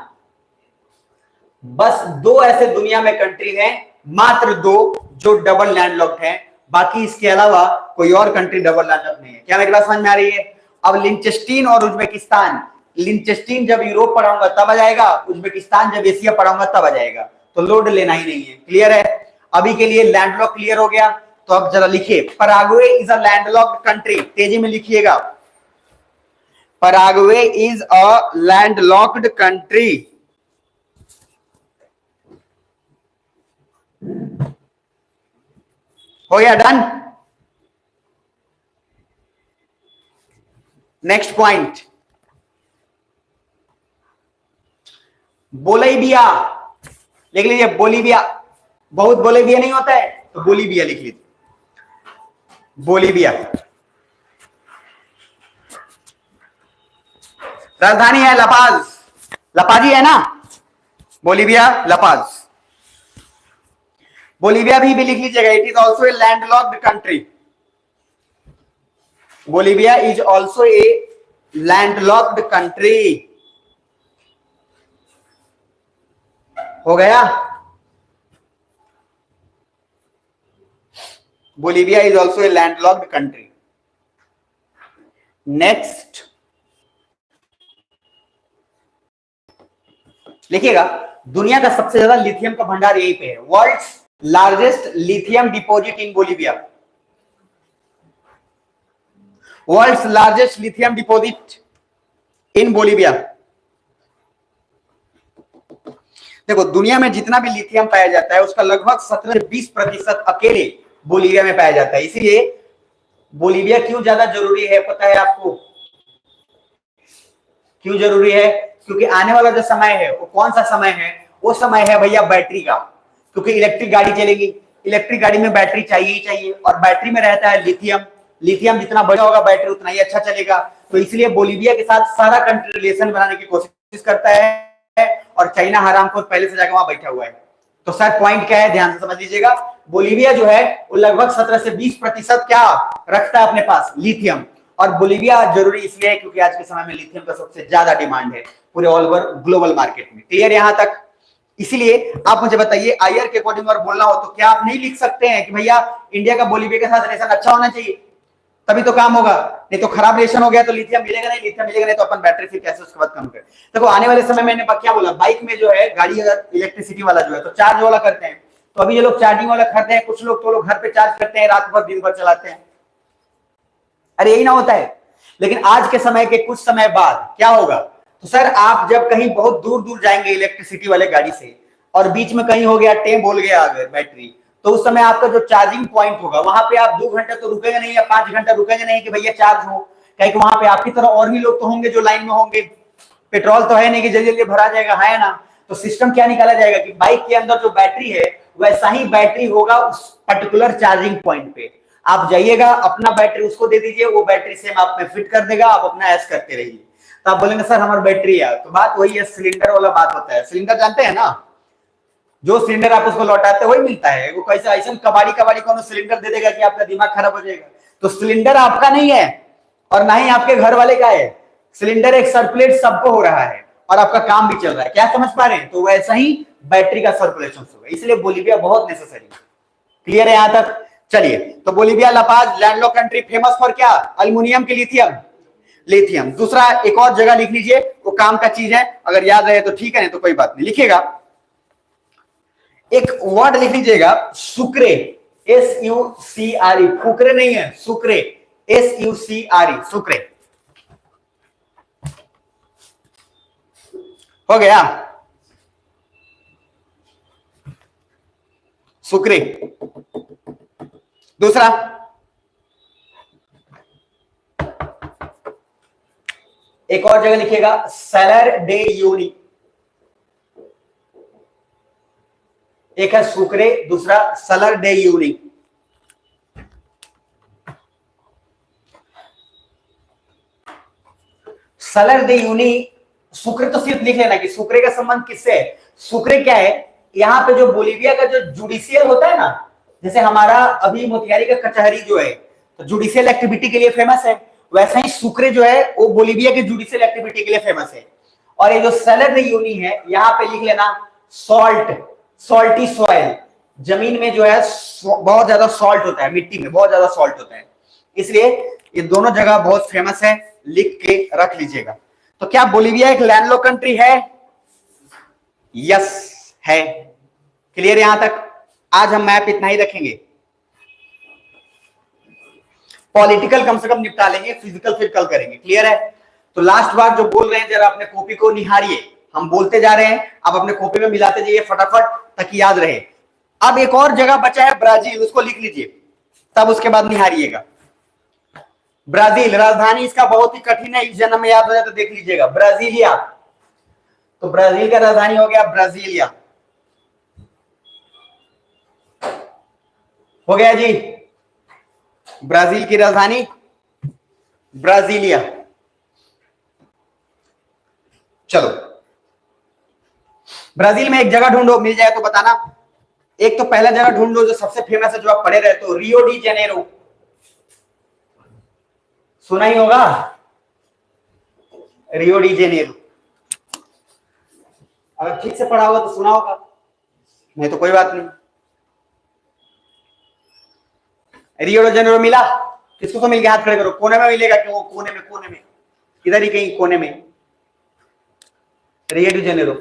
बस दो ऐसे दुनिया में कंट्री हैं, मात्र दो, जो डबल लैंडलॉक्ड हैं। बाकी इसके अलावा कोई और कंट्री डबल लैंडलॉक्ड नहीं है। क्या मेरी बात समझ में आ रही है? अब लिंचेस्टीन और उज्बेकिस्तान, लिंचेस्टीन जब यूरोप पढ़ाऊंगा तब आ जाएगा, उज्बेकिस्तान जब एशिया पढ़ाऊंगा तब आ जाएगा। तो लोड लेना ही नहीं है। क्लियर है? अभी के लिए लैंडलॉक क्लियर हो गया। तो अब जरा लिखिए, Paraguay is a landlocked country, तेजी में लिखिएगा, Paraguay is a landlocked country. हो गया? डन। नेक्स्ट पॉइंट, बोलीविया लिख लीजिए। बोलीविया, बहुत बोलीविया नहीं होता है तो बोलीविया लिख लीजिए, बोलीविया। राजधानी है लापाज, लापाजी है ना, बोलीविया लापाज। बोलीविया भी लिख लीजिएगा, it is also A landlocked country. Bolivia is also A landlocked country. हो गया, Bolivia is also A landlocked country. Next लिखिएगा, दुनिया का सबसे ज्यादा लिथियम का भंडार यहीं पे है। World's largest lithium deposit in Bolivia. World's largest lithium deposit in Bolivia. देखो, दुनिया में जितना भी लिथियम पाया जाता है उसका लगभग 17 से 20% अकेले बोलीविया में पाया जाता है। इसीलिए बोलीविया क्यों ज्यादा जरूरी है पता है आपको? क्यों जरूरी है? क्योंकि आने वाला जो समय है वो कौन सा समय है? वो समय है भैया बैटरी का। क्योंकि इलेक्ट्रिक गाड़ी चलेगी, इलेक्ट्रिक गाड़ी में बैटरी चाहिए ही चाहिए, और बैटरी में रहता है लिथियम। लिथियम जितना बड़ा होगा बैटरी उतना ही अच्छा चलेगा। तो इसलिए बोलीविया के साथ सारा कंट्री रिलेशन बनाने की कोशिश करता है, और चाइना हरामखोर पहले से जाकर वहां बैठा हुआ है। तो सर पॉइंट क्या है, ध्यान से समझ लीजिएगा। बोलीविया जो है वो लगभग 17 से 20% क्या रखता है अपने पास? लिथियम। और बोलीविया जरूरी इसलिए है क्योंकि आज के समय में लिथियम का सबसे ज्यादा डिमांड है पूरे ऑल ओवर ग्लोबल मार्केट में। क्लियर यहां तक? इसीलिए आप मुझे बताइए, आईआर के अकॉर्डिंग अगर बोलना हो तो क्या आप नहीं लिख सकते हैं कि भैया इंडिया का बोलीविया के साथ रिलेशन अच्छा होना चाहिए, तभी तो काम होगा। नहीं तो खराब रिलेशन हो गया तो लिथियम मिलेगा नहीं, लिथियम मिलेगा नहीं तो अपन बैटरी फिर कैसे उसके बाद कम करें। देखो आने वाले समय में मैंने क्या बोला, बाइक में जो है गाड़ी अगर इलेक्ट्रिसिटी वाला जो है तो चार्ज वाला करते हैं, तो अभी ये लोग चार्जिंग वाला खरीदते हैं, कुछ लोग तो लोग घर पे चार्ज करते हैं, रात भर दिन भर चलाते हैं। अरे यही ना होता है। लेकिन आज के समय के कुछ समय बाद क्या होगा, तो सर आप जब कहीं बहुत दूर दूर जाएंगे इलेक्ट्रिसिटी वाले गाड़ी से, और बीच में कहीं हो गया टेम बोल गया अगर बैटरी, तो उस समय आपका जो चार्जिंग पॉइंट होगा वहां पे आप 2 घंटे तो रुकेंगे नहीं या 5 घंटा रुकेंगे नहीं कि भैया चार्ज हो, कहीं वहां पे आपकी तरह और भी लोग तो होंगे जो लाइन में होंगे। पेट्रोल तो है नहीं कि जल्दी जल्दी भरा जाएगा, है ना। तो सिस्टम क्या निकाला जाएगा कि बाइक के अंदर जो बैटरी है वैसा ही बैटरी होगा उस पर्टिकुलर चार्जिंग पॉइंट पे। आप जाइएगा, अपना बैटरी उसको दे दीजिए, वो बैटरी सेम आप में फिट कर देगा, आप अपना ऐश करते रहिए। तो आप बोलेंगे सर हमारी बैटरी है, तो बात वही है, सिलेंडर वाला बात होता है। सिलेंडर जानते हैं ना, जो सिलेंडर आप उसको लौटाते वही मिलता है। वो कैसा ऐसा कबाड़ी कबाड़ी कौन सिलेंडर दे देगा कि आपका दिमाग खराब हो जाएगा। तो सिलेंडर आपका नहीं है और ना ही आपके घर वाले का है। सिलेंडर एक सर्कुलेट सबको हो रहा है और आपका काम भी चल रहा है, क्या समझ पा रहे हैं? तो वैसा ही बैटरी का सर्कुलेशन होगा, इसलिए बोलीविया बहुत नेसेसरी है। क्लियर है यहां तक? चलिए, तो Bolivia La Paz landlock country, famous for क्या? अल्युमिनियम की लिथियम। लिथियम। दूसरा एक और जगह लिख लीजिए, वो काम का चीज है, अगर याद रहे तो ठीक है, नहीं तो कोई बात नहीं। लिखिएगा, एक वर्ड लिख लीजिएगा, सुक्रे, SUCRE। फुकरे नहीं है, सुक्रे, SUCRE, सुक्रे। हो गया, सुक्रे। दूसरा एक और जगह लिखिएगा, सैलर डे यूनी। एक है सुक्रे, दूसरा Salar de Uyuni. Salar de Uyuni, Sucre तो सिर्फ लिख लेना कि सुक्रे का संबंध किससे है। सुक्रे क्या है, यहाँ पे जो बोलीविया का जो जुडिशियल होता है ना, जैसे हमारा अभी मोतिहारी का कचहरी जो है तो जुडिशियल एक्टिविटी के लिए फेमस है, वैसा ही सुक्रे जो है वो बोलीविया के जुडिशियल एक्टिविटी के लिए फेमस है। और ये जो सलर डे यूनी है, यहाँ पे लिख लेना सॉल्ट, सॉल्टी सॉइल। जमीन में जो है बहुत ज्यादा सॉल्ट होता है, मिट्टी में बहुत ज्यादा सॉल्ट होता है, इसलिए ये दोनों जगह बहुत फेमस है, लिख के रख लीजिएगा। तो क्या बोलीविया एक लैंडलॉक कंट्री है? यस है। क्लियर यहां तक? आज हम मैप इतना ही रखेंगे, पॉलिटिकल कम से कम निपटा लेंगे, फिजिकल फिर कल करेंगे। क्लियर है? तो लास्ट बार जो बोल रहे हैं जरा अपने कॉपी को निहारिए, हम बोलते जा रहे हैं, आप अपने कॉपी में मिलाते जाइए फटाफट ताकि याद रहे। अब एक और जगह बचा है ब्राजील, उसको लिख लीजिए, तब उसके बाद निहारिएगा। ब्राजील, राजधानी इसका बहुत ही कठिन है, इस जन्म में याद हो जाए तो देख लीजिएगा, ब्राजीलिया। तो ब्राजील का राजधानी हो गया ब्राजीलिया। हो गया जी, ब्राजील की राजधानी ब्राजीलिया। चलो, ब्राजील में एक जगह ढूंढो, मिल जाए तो बताना। एक तो पहला जगह ढूंढ लो जो सबसे फेमस है, जो आप पढ़े रहते हो, रियो डी जेनेरो। सुना ही होगा, रियो डी जेनेरो। अगर ठीक से पढ़ा होगा तो सुना होगा, नहीं तो कोई बात नहीं। रियो डी जेनेरो मिला? किसको तो मिल गया? हाथ खड़े करो। कोने में मिलेगा कि वो कोने में? कोने में, इधर ही कहीं कोने में रियो डी जेनेरो।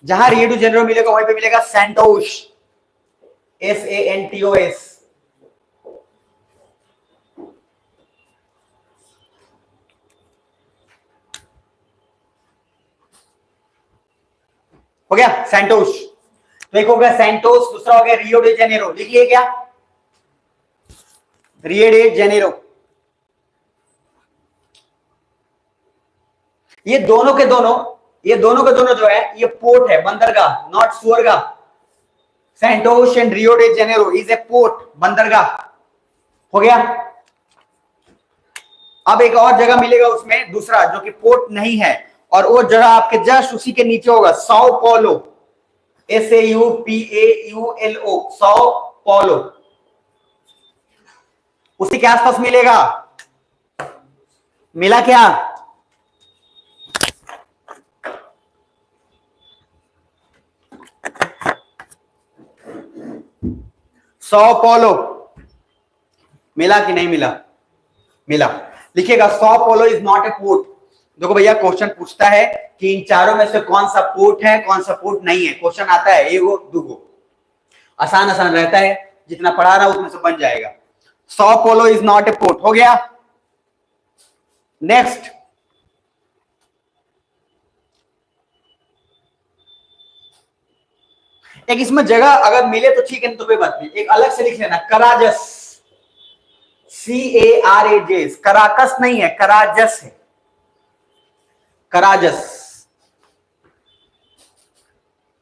जहां रियो डी जेनेरो मिलेगा वहीं पे मिलेगा सैंटोस, SANTOS। हो गया सैंटोस। तो एक हो गया सैंटोस, दूसरा हो गया रियो डी जेनेरो। लिखिए क्या? रियो डी जेनेरो। ये दोनों के दोनों जो है, ये पोर्ट है, बंदरगाह, नॉट सुअरगाह। Santos and Rio de Janeiro is a port, बंदरगाह। हो गया। अब एक और जगह मिलेगा उसमें, दूसरा जो कि पोर्ट नहीं है, और वो जगह आपके जस्ट उसी के नीचे होगा, साओ पौलो, SAUPAULO, साओ पौलो। उसी के आसपास मिलेगा। मिला क्या? साओ पौलो मिला कि नहीं मिला? मिला। लिखिएगा, Sao Paulo is not a port. देखो भैया, क्वेश्चन पूछता है कि इन चारों में से कौन सा पोर्ट है, कौन सा पोर्ट नहीं है। क्वेश्चन आता है एगो दूगो, आसान आसान रहता है, जितना पढ़ा रहा उसमें से बन जाएगा। Sao Paulo is not a port. हो गया। नेक्स्ट, एक इसमें जगह अगर मिले तो ठीक है, तो कोई बात नहीं, एक अलग से लिख लेना, कराजस, CARAJS। कराकस नहीं है, कराजस है, Carajas.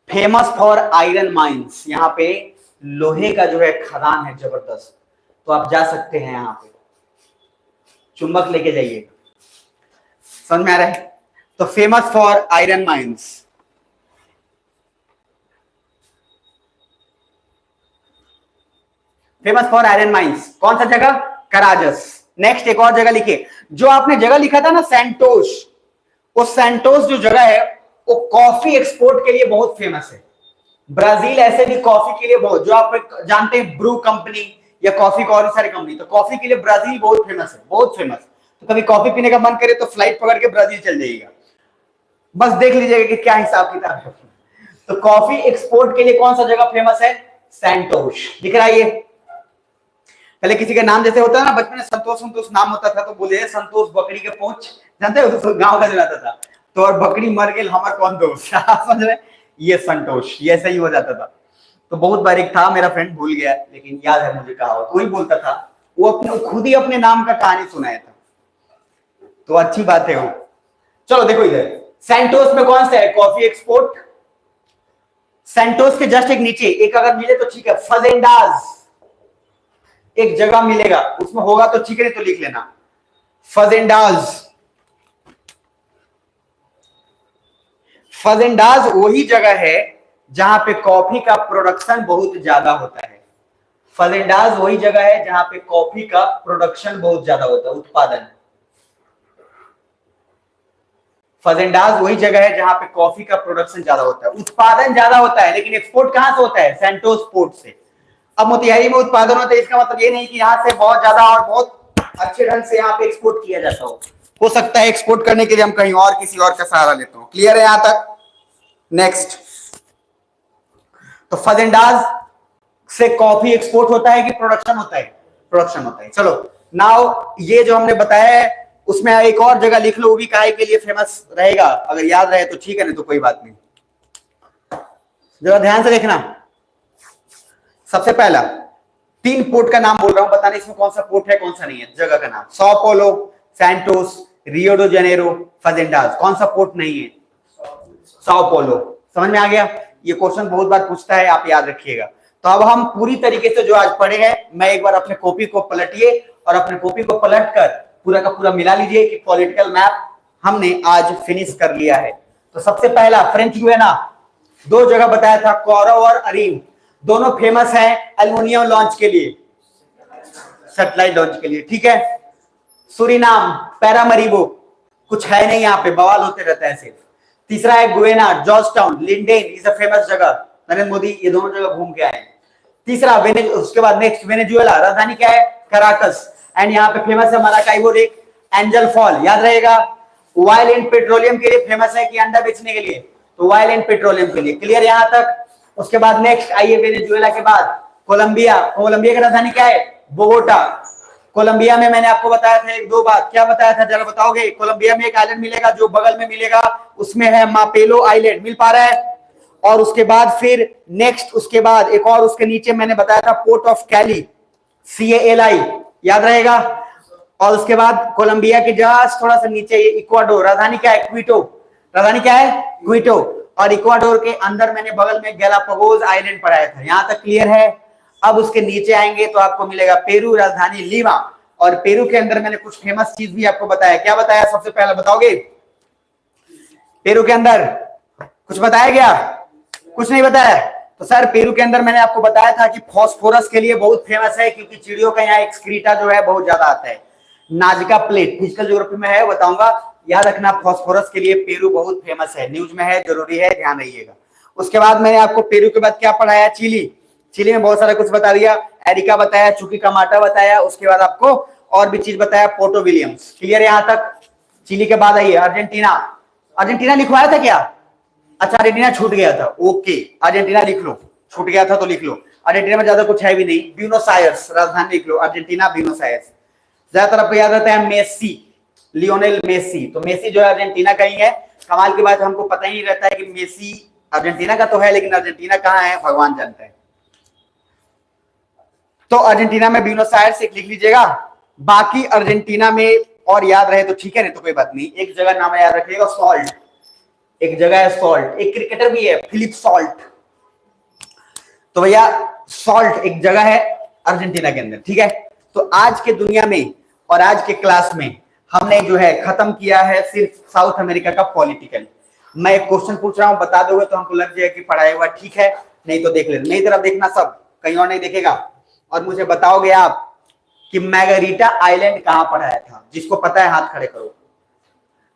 Famous for iron mines. यहां पे लोहे का जो है खदान है जबरदस्त, तो आप जा सकते हैं यहां पे, चुंबक लेके जाइए। समझ में आ रहा है? तो famous for iron mines. Famous for iron mines, कौन सा जगह? कराजस। नेक्स्ट, एक और जगह लिखिए, जो आपने जगह लिखा था ना सैंटोस, वो सैंटोस जो जगह है वो कॉफी एक्सपोर्ट के लिए बहुत फेमस है। ब्राजील ऐसे भी कॉफी के लिए बहुत, जो आप जानते हैं ब्रू कंपनी या कॉफी का और सारी कंपनी, तो कॉफी के लिए ब्राजील बहुत फेमस है, बहुत फेमस। तो कभी कॉफी पीने का मन करे तो फ्लाइट पकड़ के ब्राजील चल जाइएगा, बस देख लीजिएगा कि क्या हिसाब किताब है। तो कॉफी एक्सपोर्ट के लिए कौन सा जगह फेमस है? सैंटोस। दिख रहा है? ये पहले किसी का नाम जैसे होता है ना, बचपन में संतोष संतोष नाम होता था, तो बोले संतोष बकरी के पूंछ, जानते हो, तो गांव का जलाता था, तो और बकरी मर गई हमार कौन दोस्त, समझ रहे? ये संतोष, ये ऐसा ही हो जाता था। तो बहुत बार एक था मेरा फ्रेंड, भूल गया लेकिन याद है मुझे, कहा तो वही बोलता था, वो अपने खुद ही अपने नाम का कहानी सुनाया था, तो अच्छी बात है वो। चलो देखो इधर, सैंटोस में कौन सा है कॉफी एक्सपोर्ट? सैंटोस के जस्ट एक नीचे एक अगर मिले तो ठीक है, फजेंडाज एक जगह मिलेगा, उसमें होगा तो ठीक है, तो लिख लेना फजेंडाज। फजेंडाज वही जगह है जहां पे कॉफी का प्रोडक्शन बहुत ज्यादा होता है। फजेंडाज वही जगह है जहां पे कॉफी का प्रोडक्शन बहुत ज्यादा होता है, उत्पादन। फजेंडाज वही जगह है जहां पे कॉफी का प्रोडक्शन ज्यादा होता है, उत्पादन ज्यादा होता है, लेकिन एक्सपोर्ट कहां से होता है? सैंटोस पोर्ट से। अब मोतिहारी में उत्पादन होता है, इसका मतलब ये नहीं कि यहाँ से बहुत ज्यादा और बहुत अच्छे ढंग से यहाँ पे एक्सपोर्ट किया जाता हो सकता है एक्सपोर्ट करने के लिए हम कहीं और किसी और का सहारा लेते हो। क्लियर है यहां तक? नेक्स्ट, तो फजेंडाज से कॉफी एक्सपोर्ट होता है कि प्रोडक्शन होता है? प्रोडक्शन होता है। चलो नाउ ये जो हमने बताया है उसमें एक और जगह लिख लो, वो भी काहे के लिए फेमस रहेगा, अगर याद रहे तो ठीक है, नहीं तो कोई बात नहीं। जरा ध्यान से देखना, सबसे पहला 3 पोर्ट का नाम बोल रहा हूं, बताना इसमें कौन सा पोर्ट है कौन सा नहीं है। जगह का नाम, Sao Paulo, Santos, Rio de Janeiro, Fazendas. कौन सा पोर्ट नहीं है? Sao Paulo. समझ में आ गया? ये क्वेश्चन बहुत बार पूछता है, आप याद रखिएगा। तो अब हम पूरी तरीके से जो आज पढ़े हैं, मैं एक बार अपने कॉपी को पलटिए और अपने कॉपी को पलट कर पूरा का पूरा मिला लीजिए कि पॉलिटिकल मैप हमने आज फिनिश कर लिया है। तो सबसे पहला फ्रेंच गुयाना, दो जगह बताया था, कोरो और अरीम, दोनों फेमस हैं एल्युमिनियम लॉन्च के लिए, सैटेलाइट लॉन्च के लिए, ठीक है। सूरीनाम, पैरामरीबो, कुछ है नहीं यहाँ पे, बवाल होते रहता है सिर्फ। तीसरा है Guyana, Georgetown, lindane is a famous जगह, नरेंद्र मोदी ये दोनों जगह घूम के आए। तीसरा उसके बाद नेक्स्ट वेनेजुएला, राजधानी क्या है, कराकस, एंड यहाँ पे फेमस है मराकाइबो लेक, एंजल फॉल, याद रहेगा। ऑयल एंड पेट्रोलियम के लिए फेमस है कि अंडा बेचने के लिए, तो ऑयल एंड पेट्रोलियम के लिए, क्लियर यहां तक। उसके बाद नेक्स्ट आइए वेनेजुएला के बाद कोलंबिया, कोलंबिया की राजधानी क्या है, बोगोटा। कोलंबिया में मैंने आपको बताया था एक दो बार, क्या बताया था जरा बताओगे। कोलंबिया में एक आइलैंड मिलेगा जो बगल में मिलेगा, उसमें है मापेलो आइलैंड, मिल पा रहा है। और उसके बाद फिर नेक्स्ट, उसके बाद एक और उसके नीचे मैंने बताया था पोर्ट ऑफ कैली, CALI, याद रहेगा। और उसके बाद कोलंबिया के जस्ट थोड़ा सा नीचे ये इक्वाडोर, राजधानी क्या है, क्विटो, राजधानी क्या है, क्विटो। और इक्वाडोर के अंदर मैंने बगल में गैलापागोस आइलैंड पढ़ाया था, यहां तक क्लियर है। अब उसके नीचे आएंगे तो आपको मिलेगा पेरू, राजधानी लीमा। और पेरू के अंदर मैंने कुछ फेमस चीज भी आपको बताया, क्या बताया सबसे पहले बताओगे। पेरू के अंदर कुछ बताया गया, कुछ नहीं बताया। तो सर पेरू के अंदर मैंने आपको बताया था कि फॉस्फोरस के लिए बहुत फेमस है, क्योंकि चिड़ियों का यहाँ एक्सक्रीटा जो है बहुत ज्यादा आता है। नाजका प्लेट फिजिकल ज्योग्राफी में है, बताऊंगा, याद रखना। फॉस्फोरस के लिए पेरू बहुत फेमस है, न्यूज में है, जरूरी है, ध्यान रखिएगा। उसके बाद मैंने आपको पेरू के बाद क्या पढ़ाया, चिली, चिली में बहुत सारा कुछ बता दिया, एरिका बताया, चुकी कमाटा बताया। उसके बाद आपको और भी चीज बताया, पोर्टो विलियम्स, क्लियर यहां तक। चिली के बाद आइए अर्जेंटीना, अर्जेंटीना लिखवाया था क्या, अच्छा अर्जेंटीना छूट गया था, ओके अर्जेंटीना लिख लो, छूट गया था तो लिख लो। अर्जेंटीना में ज्यादा कुछ है भी नहीं, ब्यूनोस आयर्स, राजधानी लिख लो अर्जेंटीना, ब्यूनोस आयर्स। ज्यादातर आपको याद रहता है मेसी, लियोनेल मेसी, तो मेसी जो है अर्जेंटीना का ही है। कमाल की बात, हमको पता ही नहीं रहता है कि मेसी अर्जेंटीना का तो है, लेकिन अर्जेंटीना कहाँ है भगवान जानता है। तो अर्जेंटीना में ब्यूनोस आयर्स एक लिख लीजिएगा, बाकी अर्जेंटीना में और याद रहे तो ठीक है, नहीं तो कोई बात नहीं। एक जगह नाम याद रखिएगा, सॉल्ट, एक जगह है सॉल्ट, एक क्रिकेटर भी है फिलिप सॉल्ट, तो भैया सॉल्ट एक जगह है अर्जेंटीना के अंदर, ठीक है। तो आज के दुनिया में और आज के क्लास में हमने जो है खत्म किया है सिर्फ साउथ अमेरिका का पॉलिटिकल। मैं एक क्वेश्चन पूछ रहा हूं, बता दोगे तो हमको लग जाएगा कि पढ़ाया हुआ ठीक है, नहीं तो देख लेना, नहीं तरफ देखना, सब कहीं और नहीं देखेगा। और मुझे बताओगे आप कि मैगरीटा आइलैंड कहां पढ़ाया था, जिसको पता है हाथ खड़े करो।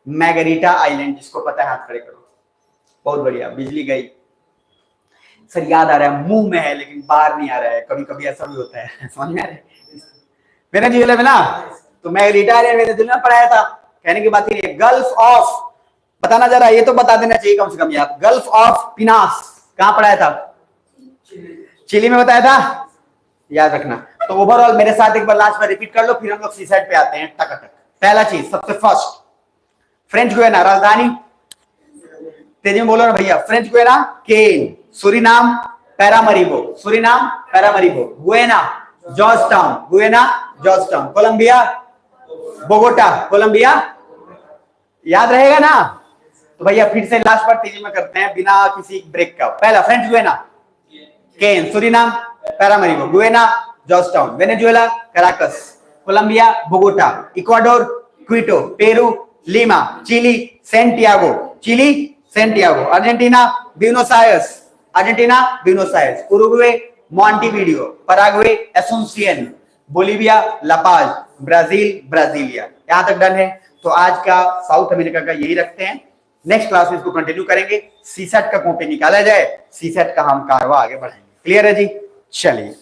मैगरीटा आइलैंड जिसको पता है हाथ खड़े करो। बहुत बढ़िया, बिजली गई सर, याद आ रहा है, मुंह में है लेकिन बाहर नहीं आ रहा है, कभी कभी ऐसा भी होता है, समझ में आ रहा है। वेनेजुएला में ना, तो मैगरीटा आइलैंड वेनेजुएला में पढ़ाया था, कहने की बात ही नहीं है। गल्फ ऑफ, बताना जरा, ये तो बता देना चाहिए कम से कम यार, गल्फ ऑफ पिनास कहां पढ़ाया था, चिली में बताया था, याद रखना। तो ओवरऑल मेरे साथ एक बार लास्ट में रिपीट कर लो, फिर हम लोग सी साइड पे आते हैं टक। पहला चीज सबसे फर्स्ट, फ्रेंच गुयाना, राजधानी तेजी में बोलो ना भैया, French Guiana Cayenne, Suriname Paramaribo, Suriname Paramaribo, Guyana Georgetown, Guyana Georgetown, Colombia Bogota, Colombia, याद रहेगा ना। तो भैया फिर से लास्ट बार तेजी में करते हैं बिना किसी ब्रेक का। पहला French Guiana Cayenne, Suriname Paramaribo, Guyana Georgetown, Venezuela Caracas, Colombia Bogota, Ecuador Quito, Peru Lima, Chile Santiago, Chile Santiago, Argentina Buenos Aires, Argentina Buenos Aires, Uruguay Montevideo, Paraguay Asuncion, Bolivia La Paz, Brazil Brasilia. यहां तक डन है। तो आज का साउथ अमेरिका का यही रखते हैं, नेक्स्ट क्लास में इसको कंटिन्यू करेंगे। सीसेट का कॉपी निकाला जाए, सीसेट का हम कारवा आगे बढ़ाएंगे। क्लियर है जी, चलिए।